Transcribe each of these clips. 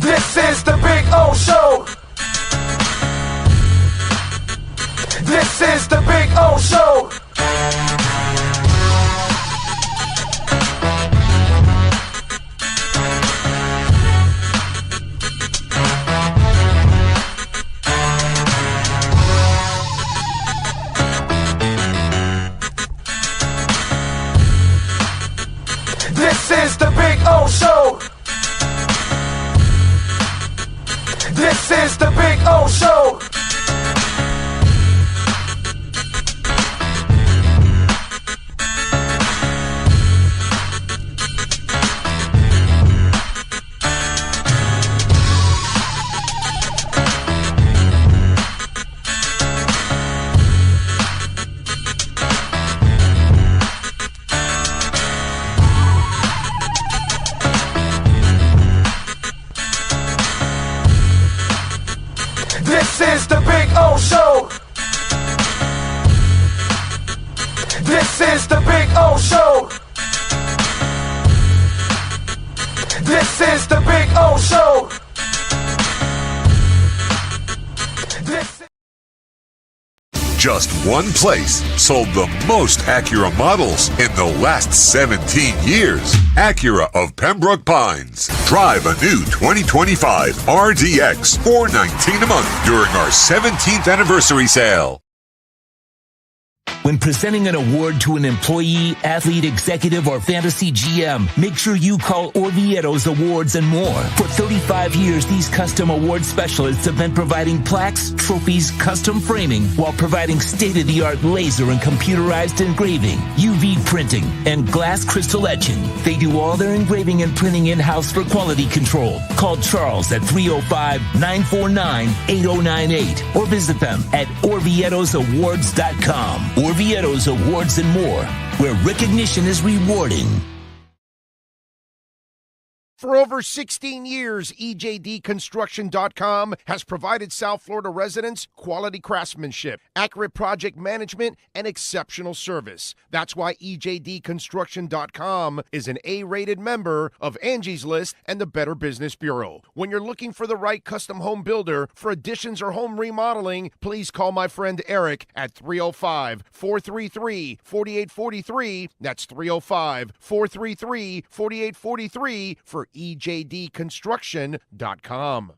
This is the Big O Show. This is the Big O Show. This is the Big O Show. This is the Big O Show. This is the Big O Show. This is the Big O Show. This is the Big O Show. Just one place sold the most Acura models in the last 17 years. Acura of Pembroke Pines. Drive a new 2025 RDX for $419 a month during our 17th anniversary sale. When presenting an award to an employee, athlete, executive, or fantasy GM, make sure you call Orvieto's Awards and More. For 35 years, these custom award specialists have been providing plaques, trophies, custom framing, while providing state-of-the-art laser and computerized engraving, UV printing, and glass crystal etching. They do all their engraving and printing in-house for quality control. Call Charles at 305-949-8098 or visit them at orvietosawards.com. Orvieto's Awards and More, where recognition is rewarding. For over 16 years, EJDconstruction.com has provided South Florida residents quality craftsmanship, accurate project management, and exceptional service. That's why EJDconstruction.com is an A-rated member of Angie's List and the Better Business Bureau. When you're looking for the right custom home builder for additions or home remodeling, please call my friend Eric at 305-433-4843. That's 305-433-4843 for EJDconstruction.com.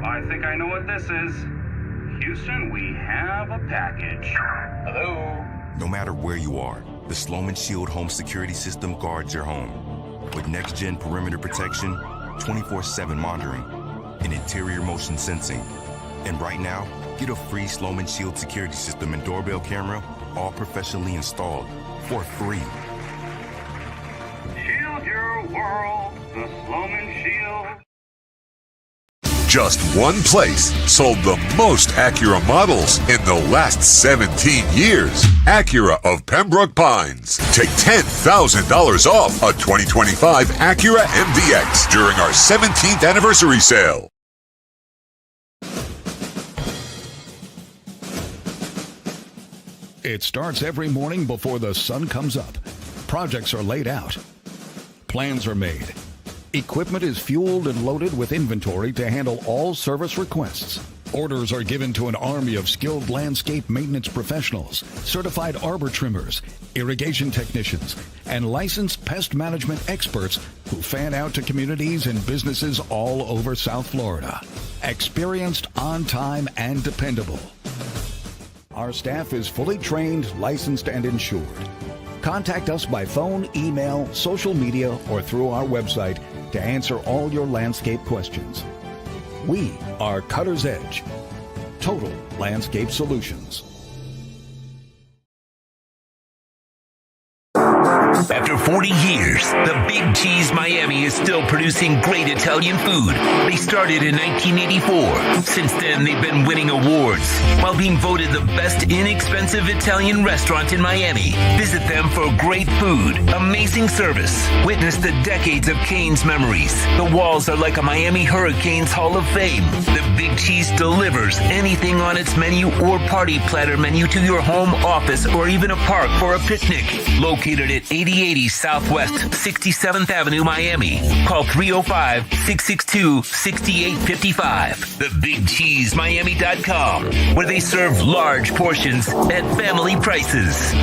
I think I know what this is. Houston, we have a package. Hello? No matter where you are, the Sloman Shield Home Security System guards your home. With next-gen perimeter protection, 24/7 monitoring, and interior motion sensing. And right now, get a free Sloman Shield security system and doorbell camera, all professionally installed, for free. Shield your world, the Sloman Shield. Just one place sold the most Acura models in the last 17 years. Acura of Pembroke Pines. Take $10,000 off a 2025 Acura MDX during our 17th anniversary sale. It starts every morning before the sun comes up. Projects are laid out. Plans are made. Equipment is fueled and loaded with inventory to handle all service requests. Orders are given to an army of skilled landscape maintenance professionals, certified arbor trimmers, irrigation technicians, and licensed pest management experts who fan out to communities and businesses all over South Florida. Experienced, on time, and dependable. Our staff is fully trained, licensed, and insured. Contact us by phone, email, social media, or through our website to answer all your landscape questions. We are Cutter's Edge. Total Landscape Solutions. After 40 years, the Big Cheese Miami is still producing great Italian food. They started in 1984. Since then, they've been winning awards while being voted the best inexpensive Italian restaurant in Miami. Visit them for great food, amazing service. Witness the decades of Cane's memories. The walls are like a Miami Hurricanes Hall of Fame. The Big Cheese delivers anything on its menu or party platter menu to your home, office, or even a park for a picnic. Located at 8080 Southwest 67th Avenue, Miami. Call 305-662-6855. TheBigCheeseMiami.com, where they serve large portions at family prices.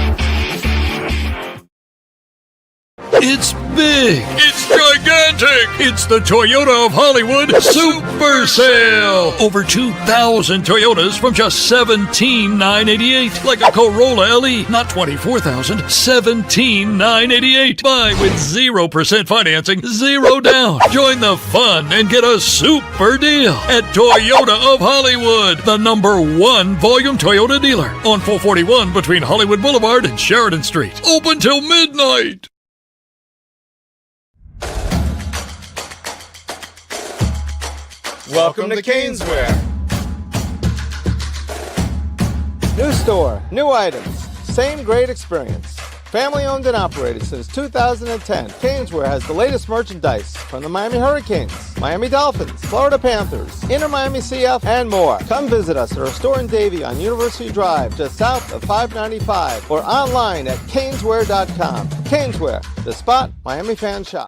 It's big. It's gigantic. It's the Toyota of Hollywood Super Sale. Over 2,000 Toyotas from just $17,988. Like a Corolla LE, not $24,000, $17,988. Buy with 0% financing, 0 down. Join the fun and get a super deal at Toyota of Hollywood, the #1 volume Toyota dealer on 441 between Hollywood Boulevard and Sheridan Street. Open till midnight. Welcome to Caneswear. New store, new items, same great experience. Family owned and operated since 2010, Caneswear has the latest merchandise from the Miami Hurricanes, Miami Dolphins, Florida Panthers, Inter Miami CF, and more. Come visit us at our store in Davie on University Drive, just south of 595, or online at caneswear.com. Caneswear, the spot Miami fans shop.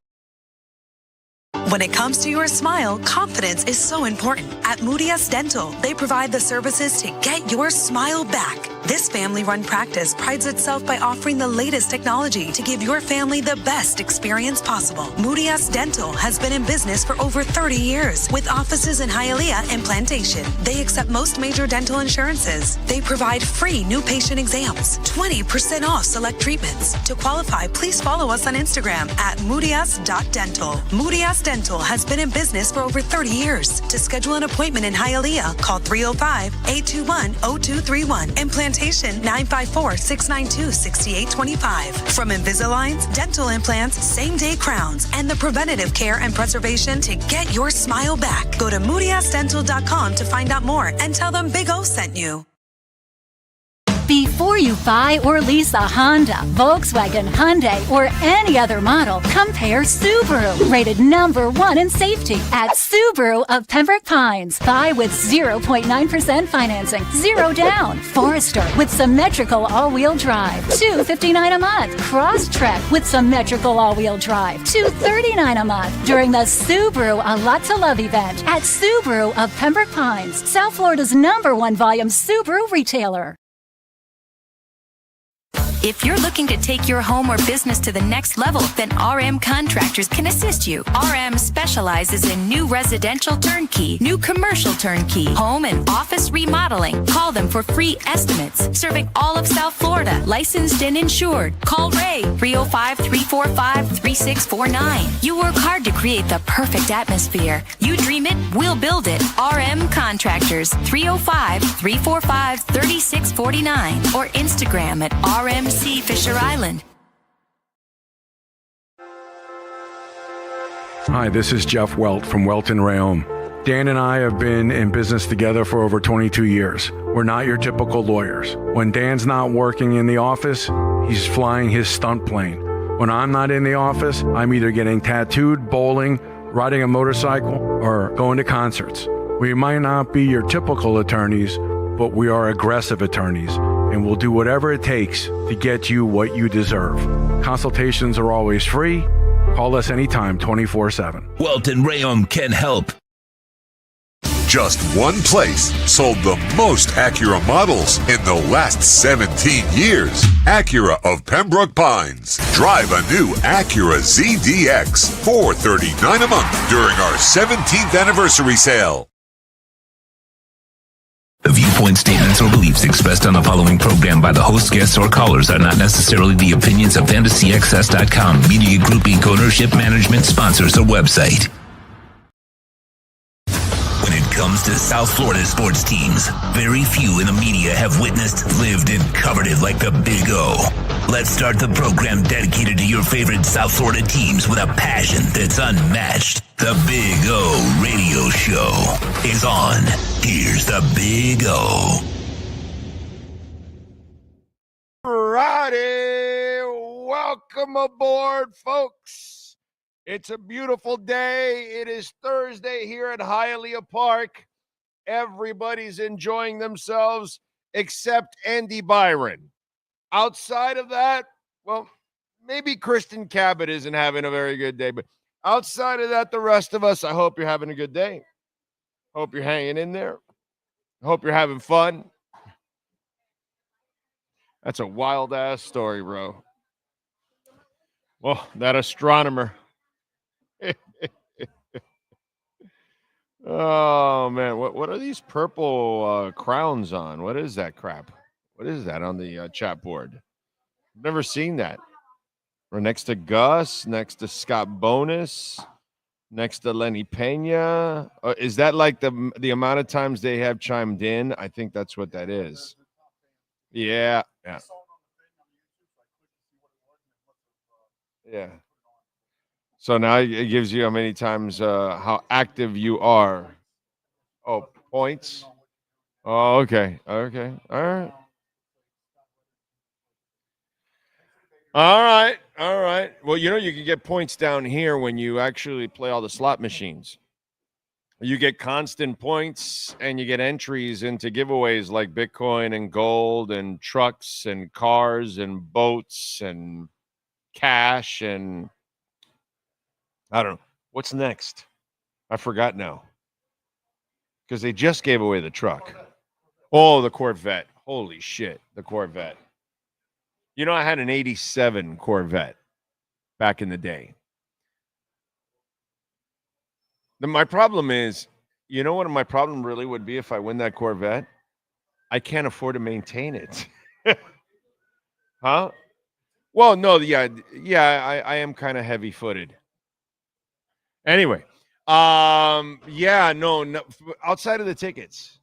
When it comes to your smile, confidence is so important. At Moody S Dental, they provide the services to get your smile back. This family-run practice prides itself by offering the latest technology to give your family the best experience possible. Moody S Dental has been in business for over 30 years with offices in Hialeah and Plantation. They accept most major dental insurances. They provide free new patient exams, 20% off select treatments. To qualify, please follow us on Instagram at moodys.dental. Moody S Dental has been in business for over 30 years. To schedule an appointment in Hialeah, call 305-821-0231 and Plantation 954-692-6825. From Invisaligns, dental implants, same-day crowns, and the preventative care and preservation to get your smile back. Go to moodysdental.com to find out more and tell them Big O sent you. Before you buy or lease a Honda, Volkswagen, Hyundai, or any other model, compare Subaru, rated #1 in safety at Subaru of Pembroke Pines. Buy with 0.9% financing, 0 down. Forester with symmetrical all-wheel drive, $259 a month. Crosstrek with symmetrical all-wheel drive, $239 a month. During the Subaru A Lot to Love event at Subaru of Pembroke Pines, South Florida's #1 volume Subaru retailer. If you're looking to take your home or business to the next level, then RM Contractors can assist you. RM specializes in new residential turnkey, new commercial turnkey, home and office remodeling. Call them for free estimates. Serving all of South Florida, licensed and insured. Call Ray, 305-345-3649. You work hard to create the perfect atmosphere. You dream it, we'll build it. RM Contractors, 305-345-3649 or Instagram at RMC Fisher Island. Hi, this is Jeff Welt from Welt & Rayom. Dan and I have been in business together for over 22 years. We're not your typical lawyers. When Dan's not working in the office, he's flying his stunt plane. When I'm not in the office, I'm either getting tattooed, bowling, riding a motorcycle, or going to concerts. We might not be your typical attorneys, but we are aggressive attorneys, and we'll do whatever it takes to get you what you deserve. Consultations are always free. Call us anytime, 24/7. Welt & Rayom can help. Just one place sold the most Acura models in the last 17 years. Acura of Pembroke Pines. Drive a new Acura ZDX, $439 a month during our 17th anniversary sale. The viewpoint statements or beliefs expressed on the following program by the host, guests, or callers are not necessarily the opinions of FantasyXS.com, Media Group Inc. ownership, management, sponsors, or website. When it comes comes to South Florida sports teams, very few in the media have witnessed, lived, and covered it like the Big O. Let's start the program dedicated to your favorite South Florida teams with a passion that's unmatched. The Big O Radio Show is on. Here's the Big O. Friday, welcome aboard, folks. It's a beautiful day. It is Thursday here at Hialeah Park. Everybody's enjoying themselves except Andy Byron. Outside of that, well, maybe Kristen Cabot isn't having a very good day, but outside of that, the rest of us, I hope you're having a good day. Hope you're hanging in there. Hope you're having fun. That's a wild-ass story, bro. Well, that astronomer. Oh, man. What are these purple crowns on? What is that crap? What is that on the chat board? I've never seen that. We're next to Gus, next to Scott Bonus, next to Lenny Pena. Is that like the amount of times they have chimed in? I think that's what that is. Yeah. Yeah. Yeah. So now it gives you how many times, how active you are. Oh, points. Oh, okay. Okay. All right. All right. All right. Well, you can get points down here when you actually play all the slot machines. You get constant points and you get entries into giveaways like Bitcoin and gold and trucks and cars and boats and cash and I don't know. What's next? I forgot now. Because they just gave away the truck. Oh, the Corvette. Holy shit, the Corvette. I had an 87 Corvette back in the day. My problem is, what my problem really would be if I win that Corvette? I can't afford to maintain it. Huh? Well, no, I am kind of heavy-footed. Anyway, no, outside of the tickets,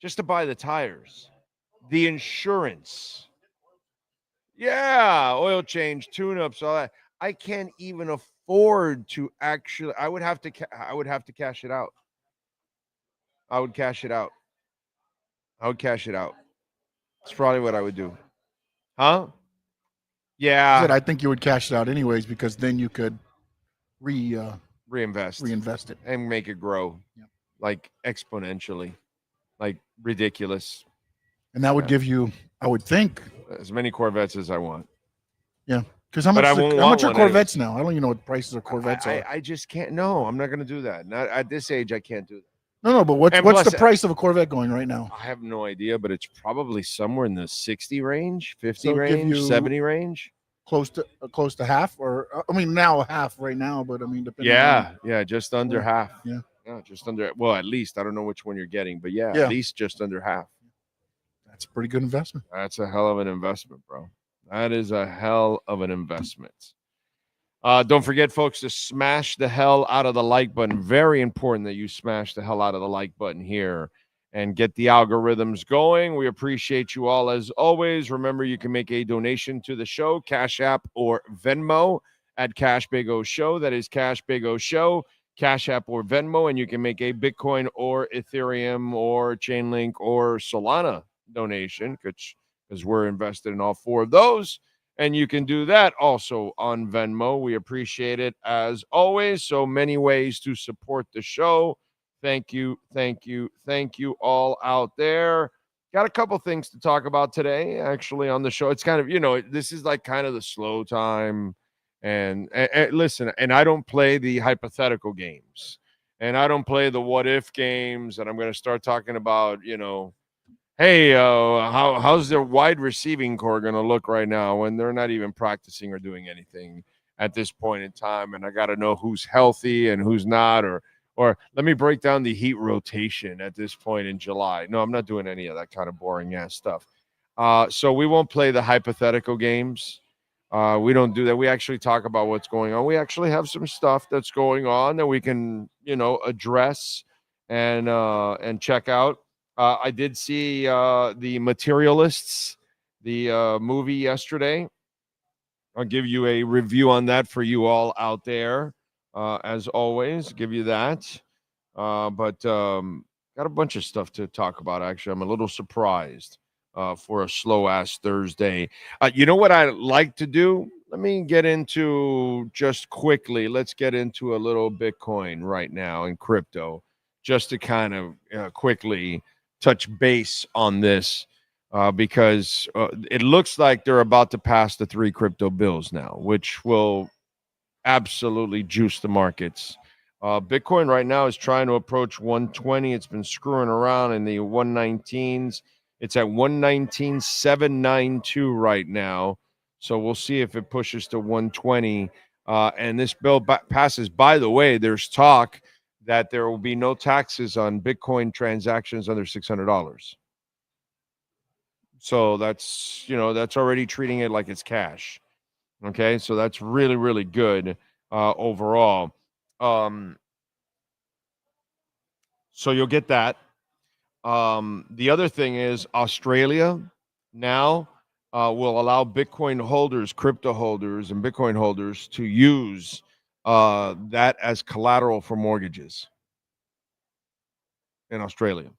just to buy the tires, the insurance. Yeah, oil change, tune-ups, all that. I can't even afford to actually. I would have to cash it out. I would cash it out. It's probably what I would do. Huh? Yeah. I think you would cash it out anyways because then you could reinvest it and make it grow, like exponentially, like ridiculous. And that would give you, I would think, as many Corvettes as I want. Yeah, because how much are Corvettes now? I don't even know what the prices of Corvettes are. I just can't. No, I'm not going to do that. Not at this age. I can't do that. No, but what's the price of a Corvette going right now? I have no idea, but it's probably somewhere in the 60 range, 50 range, 70 range. Close to half, or now half right now, but depending. Yeah, just under half. Yeah, just under. Well, at least I don't know which one you're getting, but at least just under half. That's a pretty good investment. That's a hell of an investment, bro. That is a hell of an investment. Don't forget, folks, to smash the hell out of the like button. Very important that you smash the hell out of the like button here and get the algorithms going. We appreciate you all as always. Remember, you can make a donation to the show, Cash App or Venmo at Cash Big O Show. That is Cash Big O Show, Cash App or Venmo, and you can make a Bitcoin or Ethereum or Chainlink or Solana donation because we're invested in all four of those. And you can do that also on Venmo. We appreciate it as always. So many ways to support the show. Thank you all out there. Got a couple things to talk about today, actually, on the show. It's kind of, this is like kind of the slow time. And listen, and I don't play the hypothetical games. And I don't play the what if games. And I'm going to start talking about, hey, how's their wide receiving core going to look right now when they're not even practicing or doing anything at this point in time? And I got to know who's healthy and who's not, or let me break down the Heat rotation at this point in July. No, I'm not doing any of that kind of boring ass stuff. So we won't play the hypothetical games. We don't do that. We actually talk about what's going on. We actually have some stuff that's going on that we can, address and check out. I did see the Materialists, the movie yesterday. I'll give you a review on that for you all out there. As always, give you that. But got a bunch of stuff to talk about, actually. I'm a little surprised for a slow-ass Thursday. You know what I like to do? Let me get into just quickly. Let's get into a little Bitcoin right now and crypto, just to kind of quickly touch base on this. Because it looks like they're about to pass the 3 crypto bills now, which will absolutely juice the markets. Bitcoin right now is trying to approach 120. It's been screwing around in the 119s. It's at 119,792 right now. So we'll see if it pushes to 120. And this bill passes. By the way, there's talk that there will be no taxes on Bitcoin transactions under $600. So that's already treating it like it's cash. Okay, so that's really, really good overall. So you'll get that. The other thing is Australia now will allow Bitcoin holders, crypto holders, and Bitcoin holders to use that as collateral for mortgages in Australia.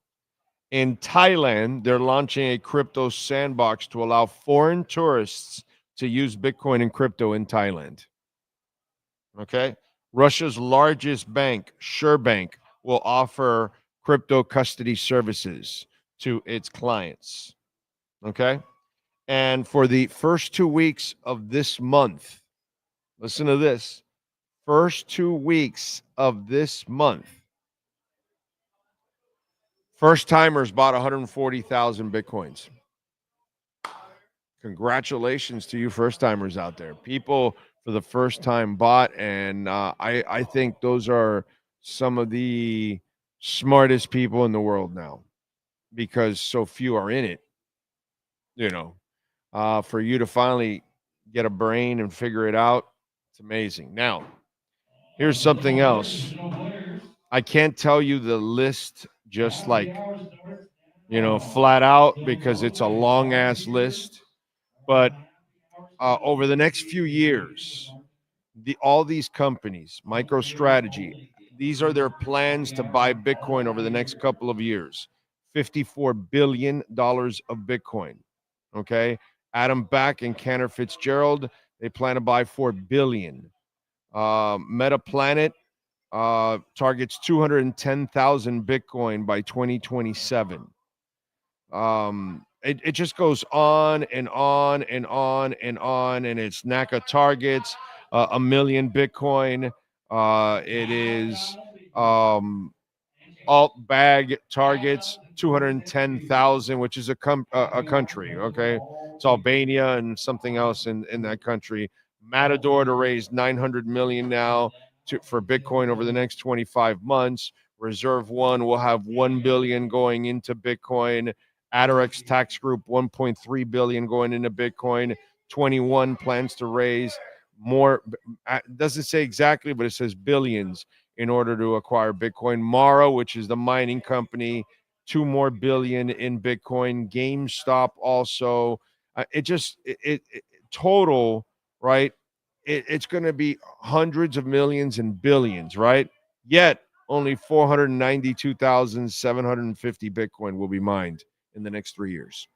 In Thailand, they're launching a crypto sandbox to allow foreign tourists to use Bitcoin and crypto in Thailand. Okay? Russia's largest bank, SureBank, will offer crypto custody services to its clients. Okay? And for the first 2 weeks of this month, listen to this, first 2 weeks of this month, first-timers bought 140,000 Bitcoins. Congratulations to you first-timers out there. People for the first time bought, and I think those are some of the smartest people in the world now because so few are in it. For you to finally get a brain and figure it out, it's amazing. Now, here's something else. I can't tell you the list just like, flat out because it's a long ass list. But over the next few years, all these companies, MicroStrategy, these are their plans to buy Bitcoin over the next couple of years. $54 billion of Bitcoin. Okay. Adam Back and Cantor Fitzgerald, they plan to buy $4 billion. MetaPlanet targets 210,000 Bitcoin by 2027. It just goes on and on and on and on, and it's NACA targets 1 million Bitcoin. It is Altbag targets 210,000, which is a country. Okay, it's Albania and something else in that country. Matador to raise 900 million now for Bitcoin over the next 25 months. Reserve One will have 1 billion going into Bitcoin. Adarex Tax Group, 1.3 billion going into Bitcoin. 21 plans to raise more. Doesn't say exactly, but it says billions in order to acquire Bitcoin. Mara, which is the mining company, 2 more billion in Bitcoin. GameStop also. It total, right? It's going to be hundreds of millions and billions, right? Yet only 492,750 Bitcoin will be mined in the next 3 years.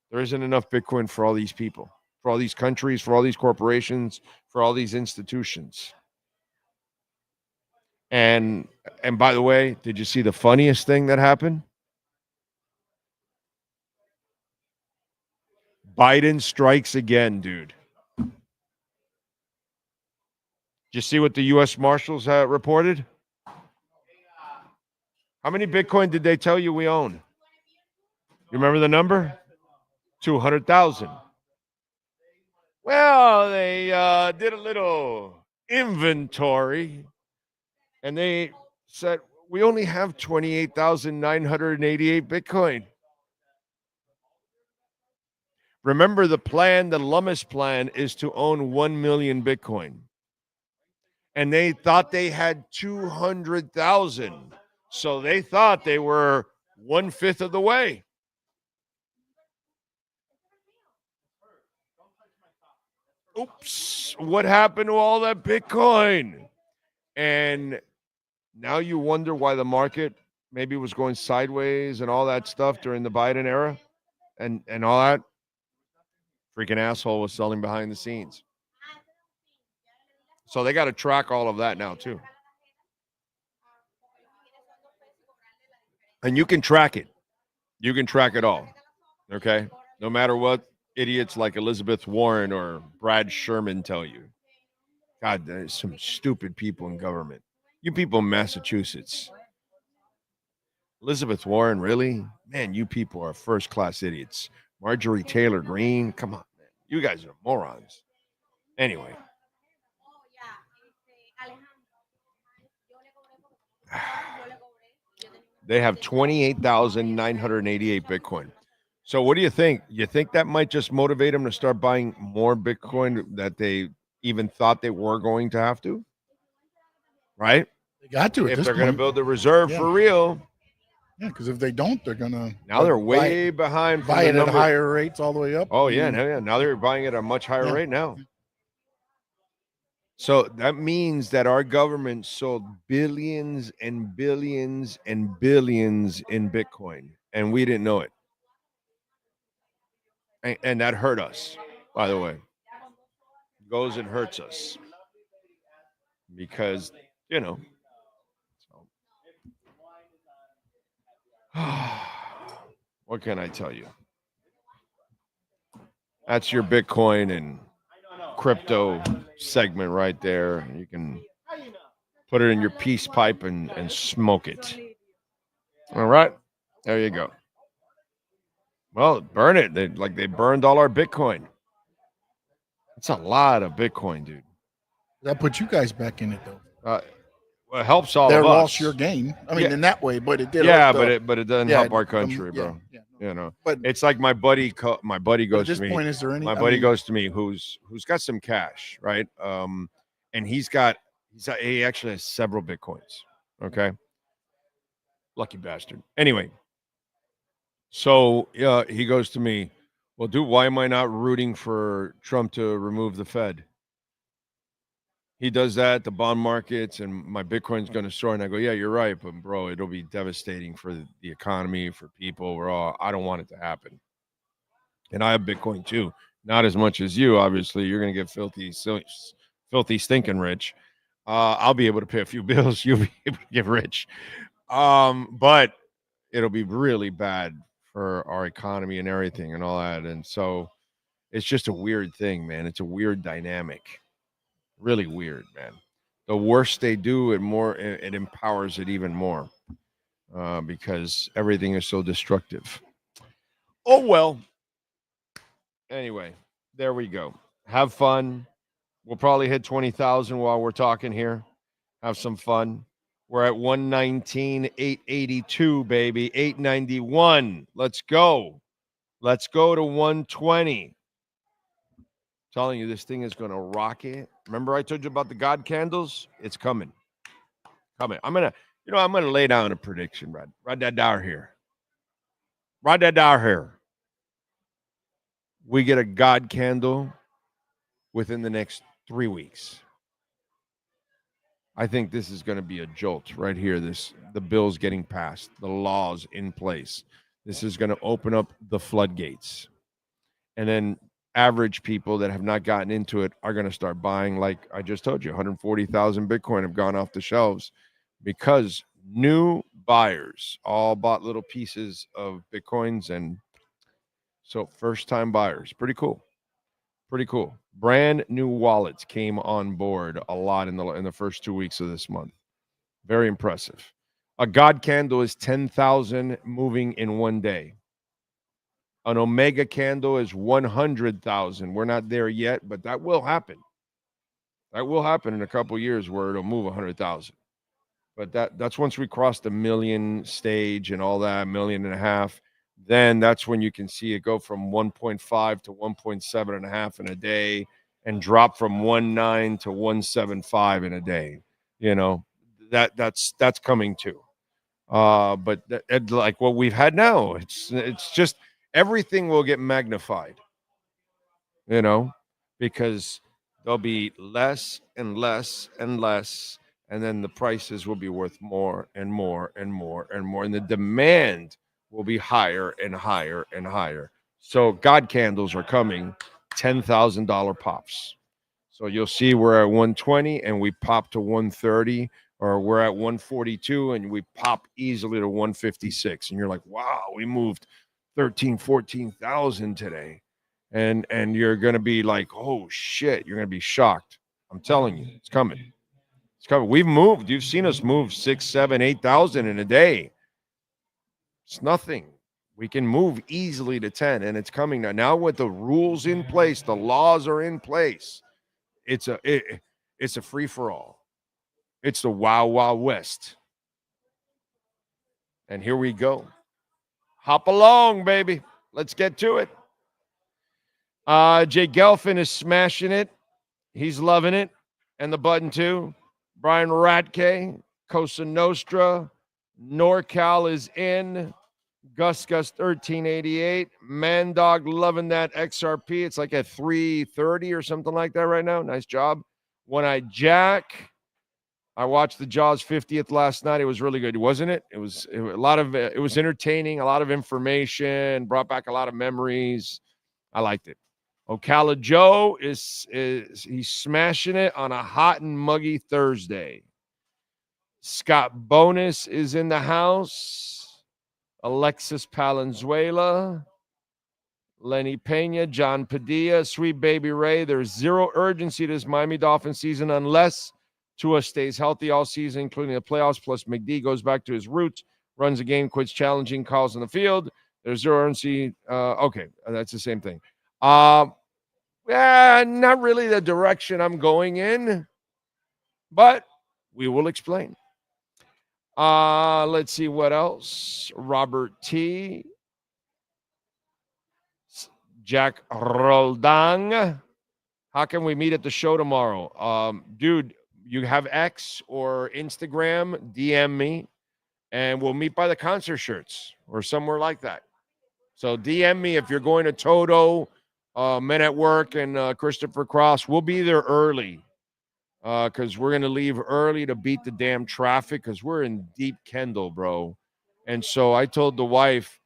There isn't enough Bitcoin for all these people, for all these countries, for all these corporations, for all these institutions. And by the way, did you see the funniest thing that happened? Biden strikes again, dude. Did you see what the U.S. Marshals reported? How many Bitcoin did they tell you we own? You remember the number? 200,000. Well, they did a little inventory, and they said, we only have 28,988 Bitcoin. Remember, the Lummis plan is to own 1 million Bitcoin. And they thought they had 200,000. So they thought they were 1/5 of the way. Oops, what happened to all that Bitcoin? And now you wonder why the market maybe was going sideways and all that stuff during the Biden era and all that. Freaking asshole was selling behind the scenes. So they got to track all of that now too. And you can track it. You can track it all. Okay? No matter what idiots like Elizabeth Warren or Brad Sherman tell you. God, there's some stupid people in government. You people in Massachusetts. Elizabeth Warren, really? Man, you people are first-class idiots. Marjorie Taylor Greene, come on, man. You guys are morons. Anyway. They have 28,988 Bitcoin. So what do you think? You think that might just motivate them to start buying more Bitcoin that they even thought they were going to have to? Right? They got to. If they're going to build the reserve for real. Yeah, because if they don't, they're going to. Now they're way behind. Buy it at higher rates all the way up. Oh, yeah. Now they're buying it at a much higher rate now. So that means that our government sold billions and billions and billions in Bitcoin, and we didn't know it. And that hurt us, by the way. Goes and hurts us. Because, you know. What can I tell you? That's your Bitcoin and crypto segment right there. You can put it in your peace pipe and smoke it. All right. There you go. Well, burn it. They burned all our Bitcoin. That's a lot of Bitcoin, dude. That puts you guys back in it, though. Well, it helps all they of us. Lost your game. I mean, in that way, but it did. Yeah, but it doesn't help our country, bro. You know, but it's like my buddy goes to me. Point, is there any? My buddy goes to me who's got some cash, right? And he actually has several Bitcoins. Okay, lucky bastard. Anyway, so he goes to me. Well, dude, why am I not rooting for Trump to remove the Fed? He does that, the bond markets, and my Bitcoin's going to soar. And I go, yeah, you're right. But, bro, it'll be devastating for the economy, for people. I don't want it to happen. And I have Bitcoin, too. Not as much as you, obviously. You're going to get filthy, stinking rich. I'll be able to pay a few bills. You'll be able to get rich. But it'll be really bad for our economy and everything and all that. And so it's just a weird thing, man. It's a weird dynamic. Really weird, man. The worse they do, it empowers it even more because everything is so destructive. Oh, well. Anyway, there we go. Have fun. We'll probably hit 20,000 while we're talking here. Have some fun. We're at 119,882, baby. 891. Let's go. Let's go to 120. Telling you, this thing is going to rocket. Remember I told you about the God candles? It's coming. I'm going to lay down a prediction, Rod. Rod that down here. We get a God candle within the next 3 weeks. I think this is going to be a jolt right here. The bills getting passed, the laws in place. This is going to open up the floodgates. And then average people that have not gotten into it are going to start buying, like I just told you, 140,000 Bitcoin have gone off the shelves because new buyers all bought little pieces of Bitcoins. And so first-time buyers, pretty cool. Brand new wallets came on board a lot in the first 2 weeks of this month. Very impressive. A God candle is 10,000 moving in one day. An Omega candle is 100,000. We're not there yet, but that will happen. That will happen in a couple of years where it'll move 100,000. But that's once we cross the million stage and all that, 1.5 million. Then that's when you can see it go from 1.5 to 1.7.5 in a day and drop from 1.9 to 1.75 in a day. You know, that's coming too. But like what we've had now, it's just everything will get magnified, because there'll be less and less and less, and then the prices will be worth more and more and more and more, and the demand will be higher and higher and higher. So God candles are coming, $10,000 pops. So you'll see we're at 120 and we pop to 130, or we're at 142 and we pop easily to 156. And you're like, wow, we moved 14,000 today. And you're going to be like, oh shit, you're going to be shocked. I'm telling you, it's coming. It's coming. We've moved. You've seen us move 6, 7, 8,000 in a day. It's nothing. We can move easily to 10, and it's coming now. Now with the rules in place, the laws are in place. It's a free for all. It's the Wild Wild West. And here we go. Hop along, baby. Let's get to it. Jay Gelfin is smashing it. He's loving it. And the button too. Brian Ratke, Cosa Nostra, NorCal is in. Gus 1388. Mandog loving that XRP. It's like at 330 or something like that right now. Nice job. One-Eyed Jack. I watched the Jaws 50th last night. It was really good, wasn't it? It was entertaining, a lot of information, brought back a lot of memories. I liked it. Ocala Joe he's smashing it on a hot and muggy Thursday. Scott Bonus is in the house. Alexis Palenzuela, Lenny Pena, John Padilla, Sweet Baby Ray. There's zero urgency to this Miami Dolphins season unless Tua stays healthy all season, including the playoffs, plus McD goes back to his roots, runs a game, quits challenging calls on the field. There's zero urgency. Okay, that's the same thing. Not really the direction I'm going in, but we will explain. Let's see what else. Robert T. Jack Roldan. How can we meet at the show tomorrow? Dude, you have X or Instagram, DM me, and we'll meet by the concert shirts or somewhere like that. So DM me if you're going to Toto, Men at Work, and Christopher Cross. We'll be there early because we're going to leave early to beat the damn traffic because we're in deep Kendall, bro. And so I told the wife,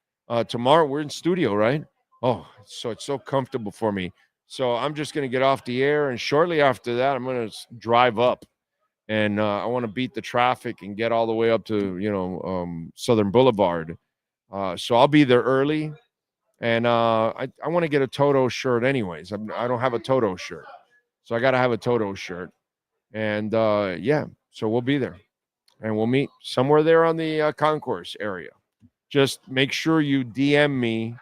tomorrow we're in studio, right? Oh, so it's so comfortable for me. So I'm just going to get off the air, and shortly after that, I'm going to drive up, and I want to beat the traffic and get all the way up to, Southern Boulevard. So I'll be there early, and I want to get a Toto shirt anyways. I don't have a Toto shirt, so I got to have a Toto shirt. And, so we'll be there, and we'll meet somewhere there on the concourse area. Just make sure you DM me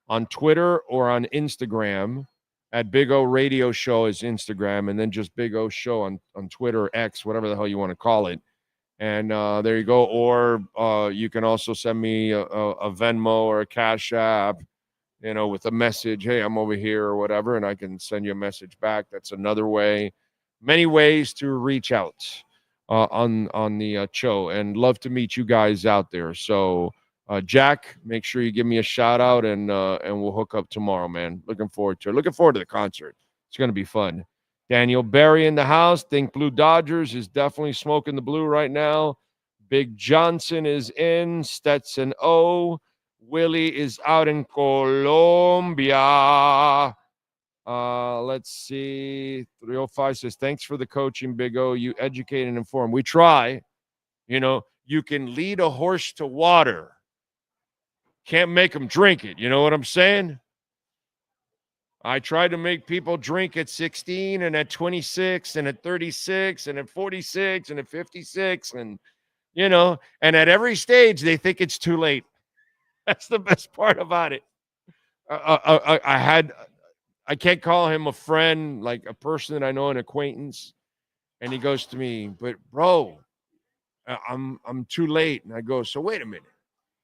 on Twitter or on Instagram. At Big O Radio Show is Instagram, and then just Big O Show on Twitter, X, whatever the hell you want to call it. And there you go. Or you can also send me a Venmo or a Cash App, with a message, hey, I'm over here or whatever, and I can send you a message back. That's another way. Many ways to reach out on the show, and love to meet you guys out there. So, Jack, make sure you give me a shout out, and we'll hook up tomorrow, man. Looking forward to it. Looking forward to the concert. It's going to be fun. Daniel Berry in the house. Think Blue Dodgers is definitely smoking the blue right now. Big Johnson is in. Stetson O. Willie is out in Colombia. Let's see. 305 says, thanks for the coaching, Big O. You educate and inform. We try. You can lead a horse to water. Can't make them drink it. You know what I'm saying? I try to make people drink at 16 and at 26 and at 36 and at 46 and at 56 and, and at every stage they think it's too late. That's the best part about it. I can't call him a friend, like a person that I know, an acquaintance. And he goes to me, but bro, I'm too late. And I go, so wait a minute.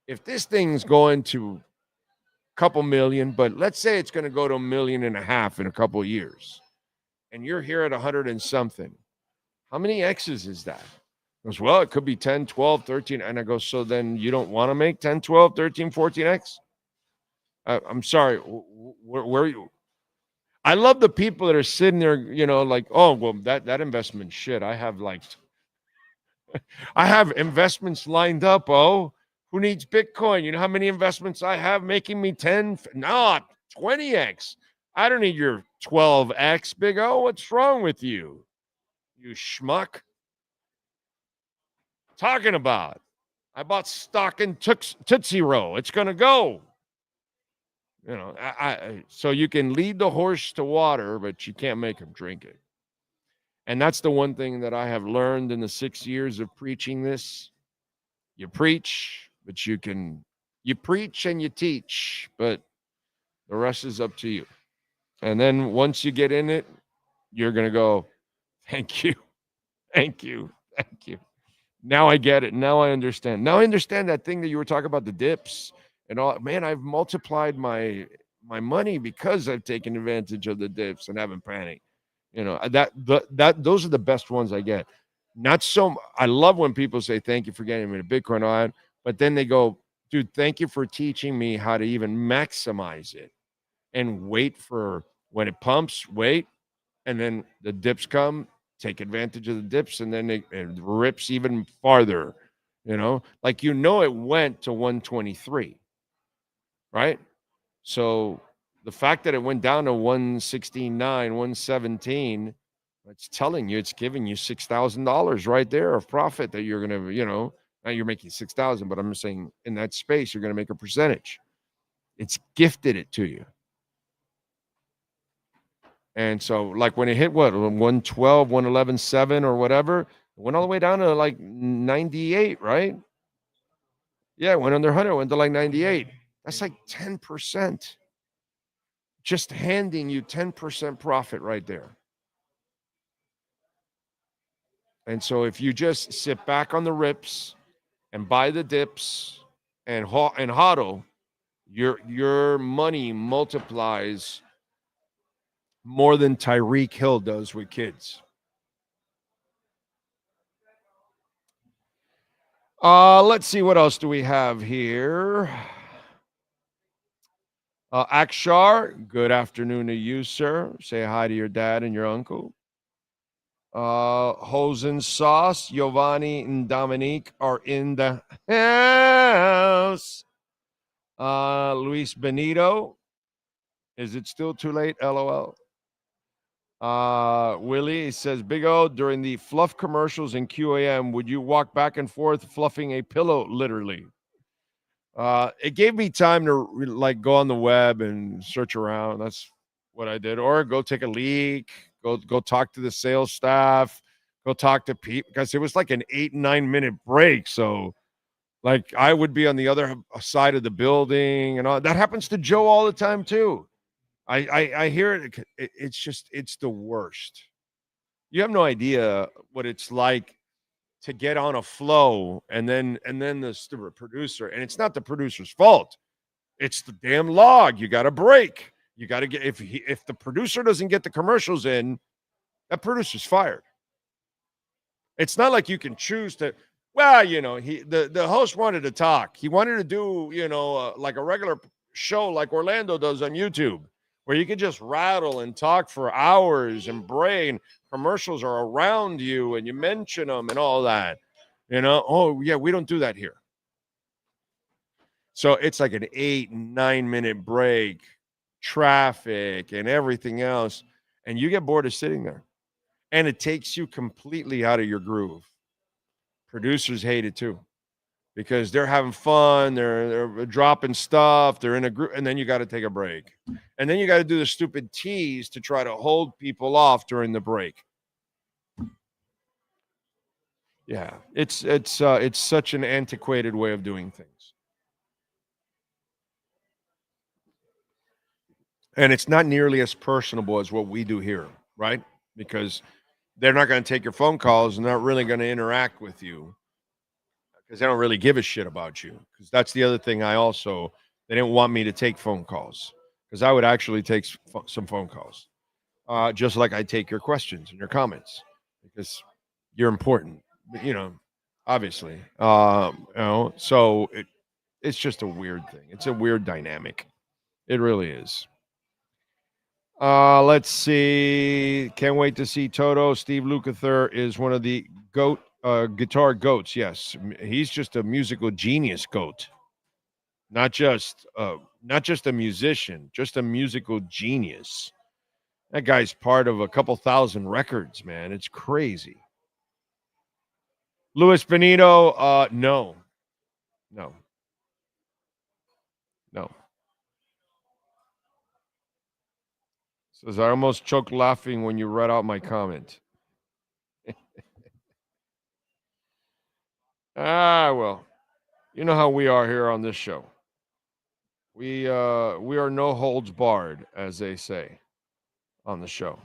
If this thing's going to a couple million, but let's say it's going to go to 1.5 million in a couple of years, and you're here at 100 and something, how many X's is that? Goes, well, it could be 10, 12, 13. And I go, so then you don't want to make 10, 12, 13, 14X? I'm sorry. Where are you? I love the people that are sitting there, like, oh, well, that investment shit. I have investments lined up. Oh, who needs Bitcoin? You know how many investments I have making me 10? No, 20X. I don't need your 12X, Big O. What's wrong with you? You schmuck. Talking about. I bought stock in Tootsie Roll. It's going to go. So you can lead the horse to water, but you can't make him drink it. And that's the one thing that I have learned in the 6 years of preaching this. You preach, but you preach and you teach, but the rest is up to you. And then once you get in it, you're going to go, thank you. Thank you. Thank you. Now I get it. Now I understand. Now I understand that thing that you were talking about, the dips and all. Man, I've multiplied my money because I've taken advantage of the dips and haven't panicked. Those are the best ones I get. I love when people say, thank you for getting me to Bitcoin on, but then they go, dude, thank you for teaching me how to even maximize it and wait for when it pumps, wait. And then the dips come, take advantage of the dips, and then it rips even farther, like, it went to 123, right? So the fact that it went down to 116.9, 117, it's telling you, it's giving you $6,000 right there of profit that you're going to, now you're making 6,000, but I'm saying in that space, you're going to make a percentage. It's gifted it to you. And so, like, when it hit 112, 111.7 or whatever, it went all the way down to like 98, right? Yeah, it went under 100, went to like 98. That's like 10%. Just handing you 10% profit right there. And so if you just sit back on the rips and buy the dips and hodl, your money multiplies more than Tyreek Hill does with kids. Let's see, what else do we have here? Akshar, good afternoon to you, sir. Say hi to your dad and your uncle. Hosen Sauce, Giovanni and Dominique are in the house. Luis Benito, is it still too late? LOL. Willie says, Big O, during the fluff commercials in QAM, would you walk back and forth fluffing a pillow, literally? It gave me time to go on the web and search around. That's what I did. Or go take a leak, go talk to the sales staff, go talk to people, because it was like an 8-9 minute break. So like I would be on the other side of the building and all that. Happens to Joe all the time too. I hear it. It's the worst. You have no idea what it's like to get on a flow and then the producer, and it's not the producer's fault. It's the damn log. You got to break. You got to get, if the producer doesn't get the commercials in, that producer's fired. It's not like you can choose to, the host wanted to talk. He wanted to do, like a regular show like Orlando does on YouTube, where you can just rattle and talk for hours and brain. Commercials are around you and you mention them and all that. Oh, yeah, we don't do that here. So it's like an 8-9 minute break, traffic and everything else. And you get bored of sitting there. And it takes you completely out of your groove. Producers hate it too, because they're having fun. They're dropping stuff. They're in a group. And then you got to take a break. And then you got to do the stupid tease to try to hold people off during the break. Yeah, it's such an antiquated way of doing things. And it's not nearly as personable as what we do here, right? Because they're not going to take your phone calls and not really going to interact with you, because they don't really give a shit about you. Because that's the other thing. They didn't want me to take phone calls, because I would actually take some phone calls, just like I take your questions and your comments, because you're important. But, obviously. So it's just a weird thing. It's a weird dynamic. It really is. Let's see. Can't wait to see Toto. Steve Lukather is one of the guitar goats. Yes, he's just a musical genius goat. Not just a musician, just a musical genius. That guy's part of a couple thousand records, man. It's crazy. Luis Benito, no. Says, I almost choked laughing when you read out my comment. Well, you know how we are here on this show. We are no holds barred, as they say on the show.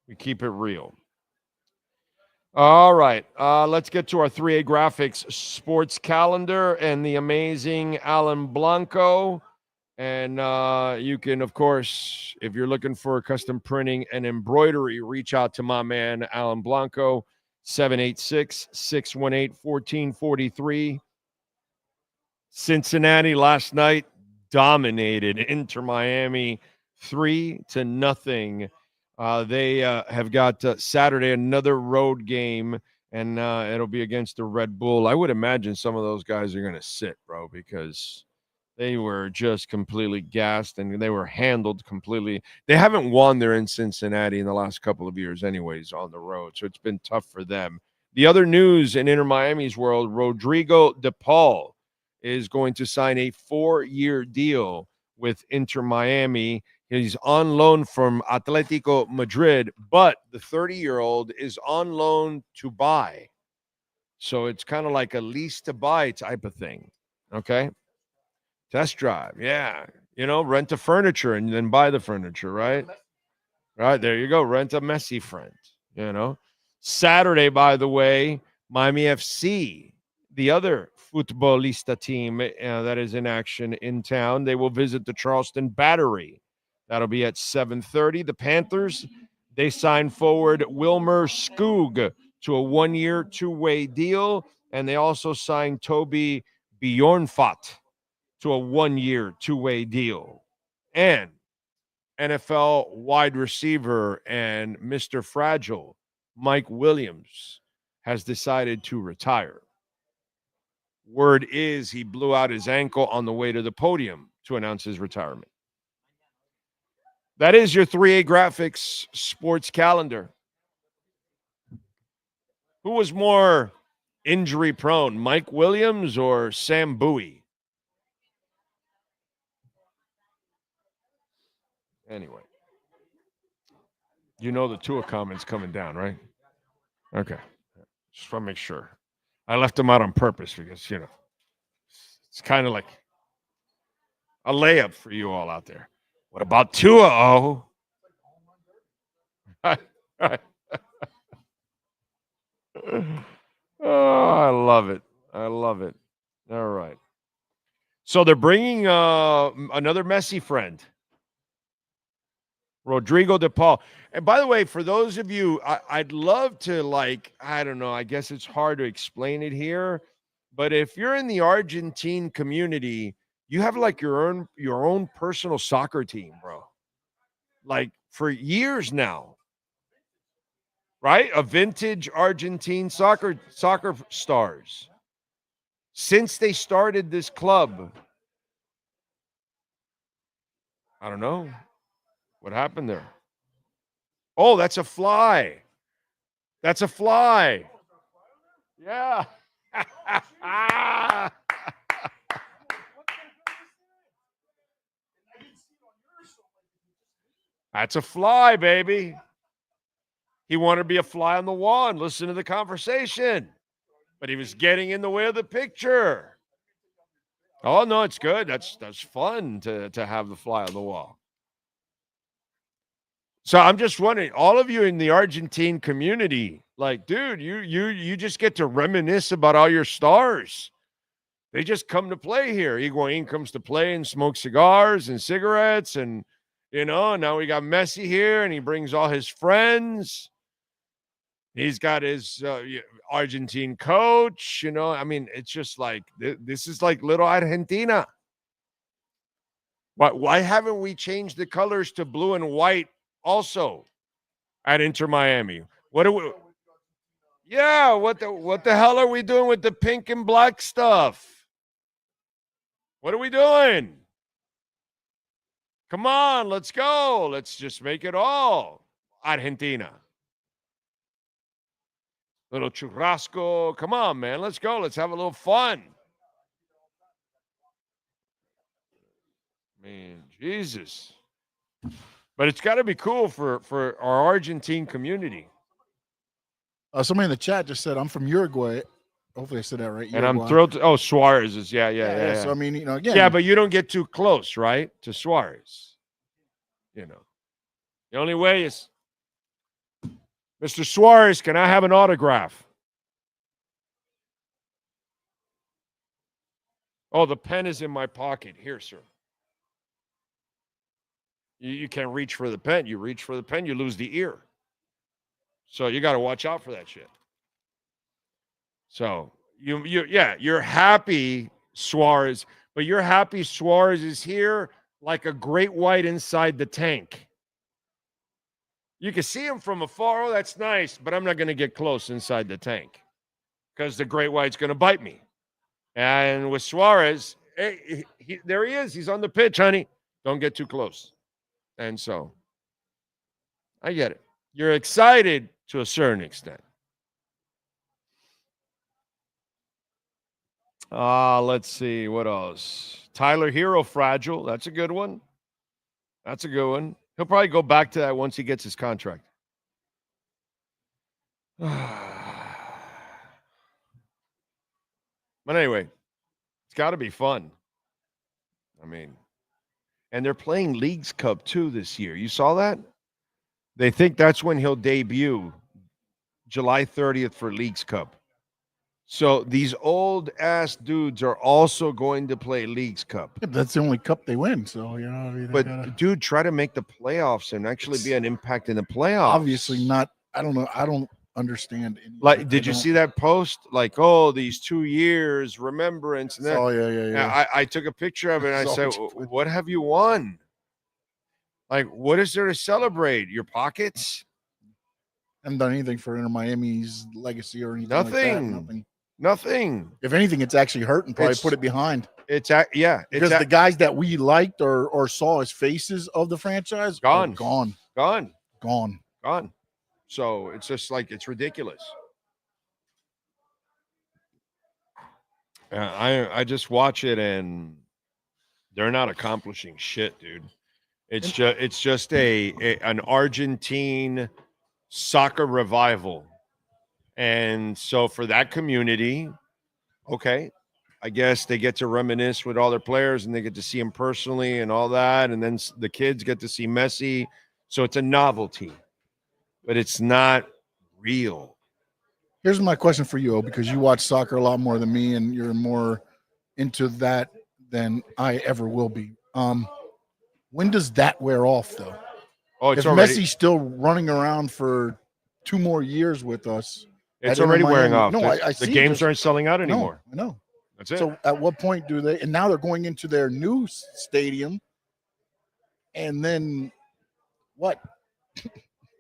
We keep it real. All right, let's get to our 3A Graphics sports calendar and the amazing Alan Blanco. And you can, of course, if you're looking for custom printing and embroidery, reach out to my man, Alan Blanco, 786-618-1443. Cincinnati last night dominated Inter Miami 3-0. They have got Saturday another road game, and it'll be against the Red Bull. I would imagine some of those guys are going to sit, bro, because they were just completely gassed and they were handled completely. They haven't won there in Cincinnati in the last couple of years anyways on the road, so it's been tough for them. The other news in Inter Miami's world, Rodrigo De Paul is going to sign a 4-year deal with Inter Miami. He's on loan from Atletico Madrid, but the 30-year-old is on loan to buy. So it's kind of like a lease to buy type of thing, okay? Test drive, yeah. Rent a furniture and then buy the furniture, right? Right, there you go. Rent a Messi friend, Saturday, by the way, Miami FC, the other futbolista team that is in action in town, they will visit the Charleston Battery. That'll be at 7:30. The Panthers, they signed forward Wilmer Skoog to a 1-year, 2-way deal, and they also signed Toby Bjornfot to a 1-year, 2-way deal. And NFL wide receiver and Mr. Fragile, Mike Williams, has decided to retire. Word is he blew out his ankle on the way to the podium to announce his retirement. That is your 3A Graphics sports calendar. Who was more injury prone, Mike Williams or Sam Bowie? Anyway, the Tua comment's coming down, right? Okay. Just want to make sure. I left them out on purpose because, it's kind of like a layup for you all out there. What about Tua? Oh, I love it. All right. So they're bringing another Messi friend, Rodrigo De Paul. And by the way, for those of you, I'd love to, I don't know, I guess it's hard to explain it here, but if you're in the Argentine community, you have your own personal soccer team, bro. For years now, right? A vintage Argentine soccer stars. Since they started this club, I don't know. What happened there? Oh, that's a fly. Yeah. That's a fly, baby. He wanted to be a fly on the wall and listen to the conversation, but he was getting in the way of the picture. Oh, no, it's good. That's fun to have the fly on the wall. So I'm just wondering, all of you in the Argentine community, dude, you just get to reminisce about all your stars. They just come to play here. Higuain comes to play and smoke cigars and cigarettes, and now we got Messi here, and he brings all his friends. He's got his Argentine coach. I mean, it's just like this is like little Argentina. Why haven't we changed the colors to blue and white also at Inter Miami? What do we? Yeah, what the hell are we doing with the pink and black stuff? What are we doing? Come on, let's go. Let's just make it all Argentina. Little churrasco. Come on, man. Let's go. Let's have a little fun. Man, Jesus. But it's got to be cool for our Argentine community. Somebody in the chat just said, I'm from Uruguay. Hopefully I said that right. And I'm thrilled. Suarez is, yeah. So, I mean, again. Yeah, but you don't get too close, right, to Suarez. The only way is, Mr. Suarez, can I have an autograph? Oh, the pen is in my pocket. Here, sir. You can't reach for the pen. You reach for the pen, you lose the ear. So you got to watch out for that shit. So you're happy Suarez, but you're happy Suarez is here like a great white inside the tank. You can see him from afar. Oh, that's nice, but I'm not going to get close inside the tank because the great white's going to bite me. And with Suarez, there he is. He's on the pitch, honey. Don't get too close. And so I get it. You're excited to a certain extent. Let's see. What else? Tyler Hero, fragile. That's a good one. That's a good one. He'll probably go back to that once he gets his contract. But anyway, it's got to be fun. I mean, and they're playing Leagues Cup too this year. You saw that? They think that's when he'll debut, July 30th for Leagues Cup. So these old-ass dudes are also going to play Leagues Cup. Yeah, that's the only cup they win, so, But, dude, try to make the playoffs and actually be an impact in the playoffs. Obviously not. I don't know. I don't understand. Like, did you see that post? Like, oh, these 2 years, remembrance. And that. Oh, yeah. I took a picture of it, and I said, what have you won? Like, what is there to celebrate? Your pockets? I haven't done anything for Inter Miami's legacy or anything like that. Nothing. If anything, it's actually hurt and probably put it behind. Because the guys that we liked or saw as faces of the franchise gone. So it's just like, it's ridiculous. I just watch it and they're not accomplishing shit, dude. It's just an Argentine soccer revival. And so for that community, okay, I guess they get to reminisce with all their players and they get to see them personally and all that. And then the kids get to see Messi. So it's a novelty, but it's not real. Here's my question for you, because you watch soccer a lot more than me and you're more into that than I ever will be. When does that wear off, though? Oh, if Messi's still running around for 2 more years with us, it's already wearing off. No, I see. The games aren't selling out anymore. No, I know. That's it. So at what point do they? And now they're going into their new stadium, and then what?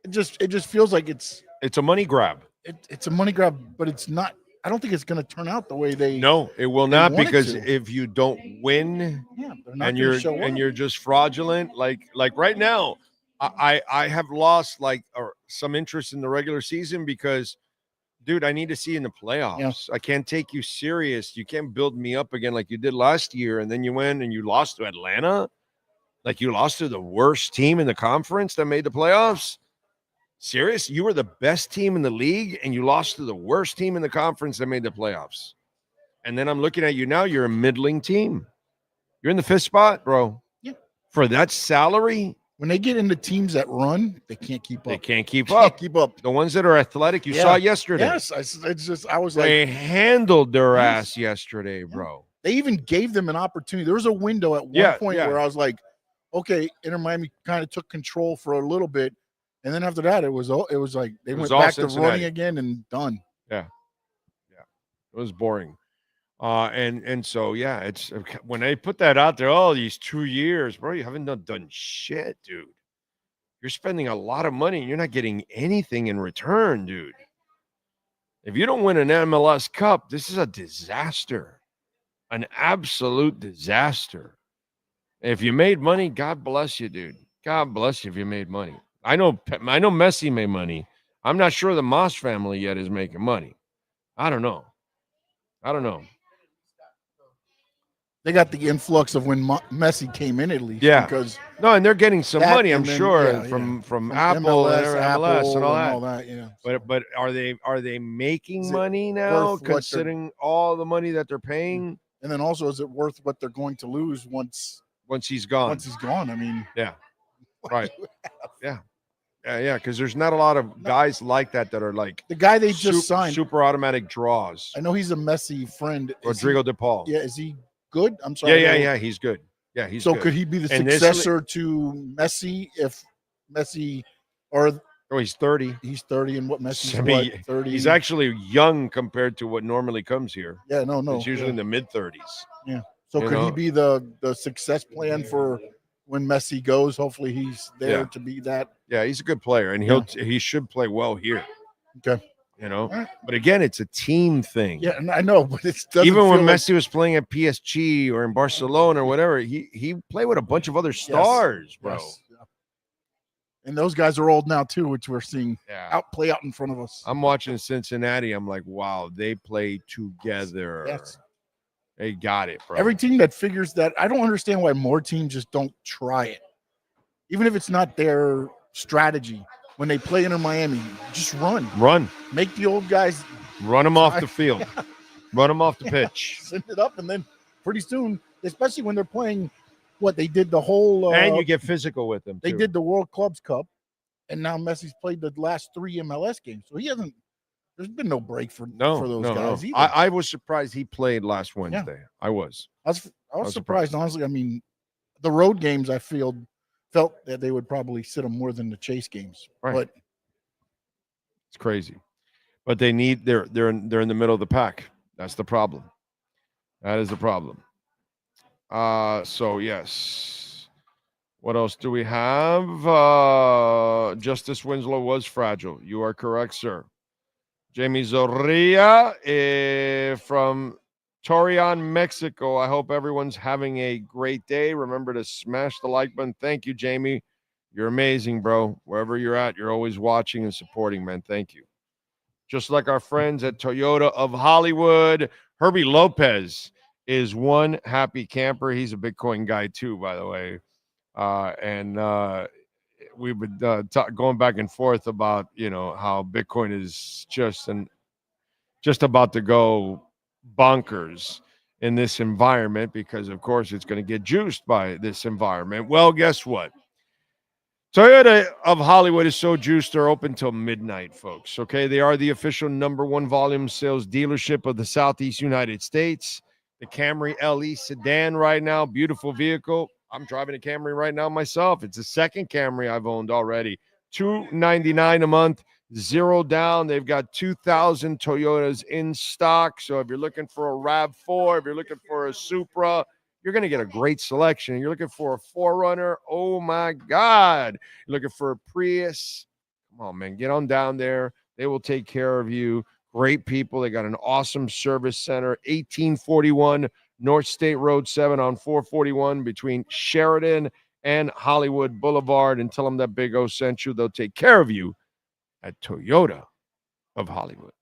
It just feels like it's a money grab. It's a money grab, but it's not. I don't think it's going to turn out the way they. No, it will not, because if you don't win, they're not and you're just fraudulent, like right now, I have lost some interest in the regular season because, dude, I need to see in the playoffs. Yeah. I can't take you serious. You can't build me up again like you did last year, and then you went and you lost to Atlanta, like you lost to the worst team in the conference that made the playoffs. Serious? You were the best team in the league, and you lost to the worst team in the conference that made the playoffs. And then I'm looking at you now. You're a middling team. You're in the 5th spot, bro. Yeah. For that salary. When they get into teams that run, they can't keep up. They can't keep up. The ones that are athletic, you saw it yesterday. Yes, I was like, they handled their ass yesterday, bro. They even gave them an opportunity. There was a window at one point where I was like, okay, Inter Miami kind of took control for a little bit, And then after that, it was like they went all back to Cincinnati. running again and done. Yeah. It was boring. And so, yeah, it's when they put that out there, oh, these 2 years, bro, you haven't done shit, dude. You're spending a lot of money and you're not getting anything in return, dude. If you don't win an MLS Cup, this is a disaster, an absolute disaster. If you made money, God bless you, dude. God bless you if you made money. I know Messi made money. I'm not sure the Moss family yet is making money. I don't know. They got the influx of when Messi came in, at least. Yeah. Because and they're getting some money, I'm sure, yeah, from Apple MLS and all that. Yeah. But are they making money now, considering all the money that they're paying? And then also, is it worth what they're going to lose once he's gone? Once he's gone, I mean, yeah, right, yeah, because there's not a lot of guys like that are like the guy they just signed, super automatic draws. I know he's a Messi friend, Rodrigo De Paul. Yeah, is he good? I'm sorry. Yeah, he's good. Yeah, he's so good. Could he be the successor to Messi if Messi or? Oh, he's 30. He's 30, and what Messi's 30? He's actually young compared to what normally comes here. Yeah, no. It's usually in the mid-30s. Yeah. So could he be the success plan for when Messi goes? Hopefully he's there to be that. Yeah, he's a good player, and he should play well here. Okay. But again, it's a team thing. Yeah, and I know, but it's even when Messi was playing at PSG or in Barcelona or whatever, he played with a bunch of other stars, bro. Yes. And those guys are old now too, which we're seeing play out in front of us. I'm watching Cincinnati. I'm like, wow, they play together. Yes. They got it, bro. Every team that figures that, I don't understand why more teams just don't try it. Even if it's not their strategy. When they play in Miami, just run. Make the old guys run them off the field. Run them off the pitch. Send it up, and then pretty soon, especially when they're playing what they did the whole and you get physical with them. They did the World Clubs Cup, and now Messi's played the last 3 MLS games, so he hasn't. There's been no break for those guys. No. I was surprised he played last Wednesday. Yeah. I was surprised, honestly. I mean, the road games I felt that they would probably sit them more than the chase games, but it's crazy. But they're in the middle of the pack. That's the problem. That is the problem. So yes. What else do we have? Justice Winslow was fragile. You are correct, sir. Jamie Zorrilla from Torreon, Mexico. I hope everyone's having a great day. Remember to smash the like button. Thank you, Jamie. You're amazing, bro. Wherever you're at, you're always watching and supporting, man. Thank you. Just like our friends at Toyota of Hollywood, Herbie Lopez is one happy camper. He's a Bitcoin guy too, by the way. We've been going back and forth about, how Bitcoin is just about to go bonkers in this environment because, of course, it's going to get juiced by this environment. Well, guess what? Toyota of Hollywood is so juiced they're open till midnight, folks. Okay, they are the official #1 volume sales dealership of the Southeast United States. The Camry LE sedan right now, beautiful vehicle. I'm driving a Camry right now myself. It's the second Camry I've owned already. $299 a month, 0 down. They've got 2,000 Toyotas in stock. So if you're looking for a RAV4, if you're looking for a Supra, you're going to get a great selection. You're looking for a 4Runner. Oh, my God. You're looking for a Prius. Come on, man. Get on down there. They will take care of you. Great people. They got an awesome service center. 1841 North State Road 7 on 441 between Sheridan and Hollywood Boulevard. And tell them that Big O sent you. They'll take care of you at Toyota of Hollywood.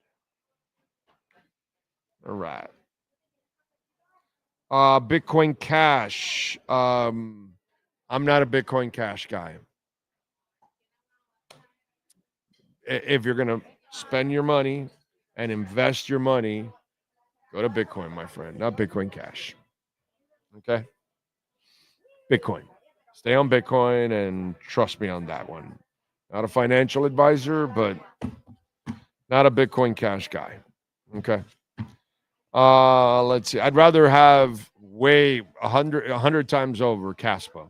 All right. Bitcoin Cash. I'm not a Bitcoin Cash guy. If you're going to spend your money and invest your money, go to Bitcoin, my friend, not Bitcoin Cash. Okay? Bitcoin. Stay on Bitcoin and trust me on that one. Not a financial advisor, but not a Bitcoin Cash guy. Okay? Let's see. I'd rather have 100 times over Caspa,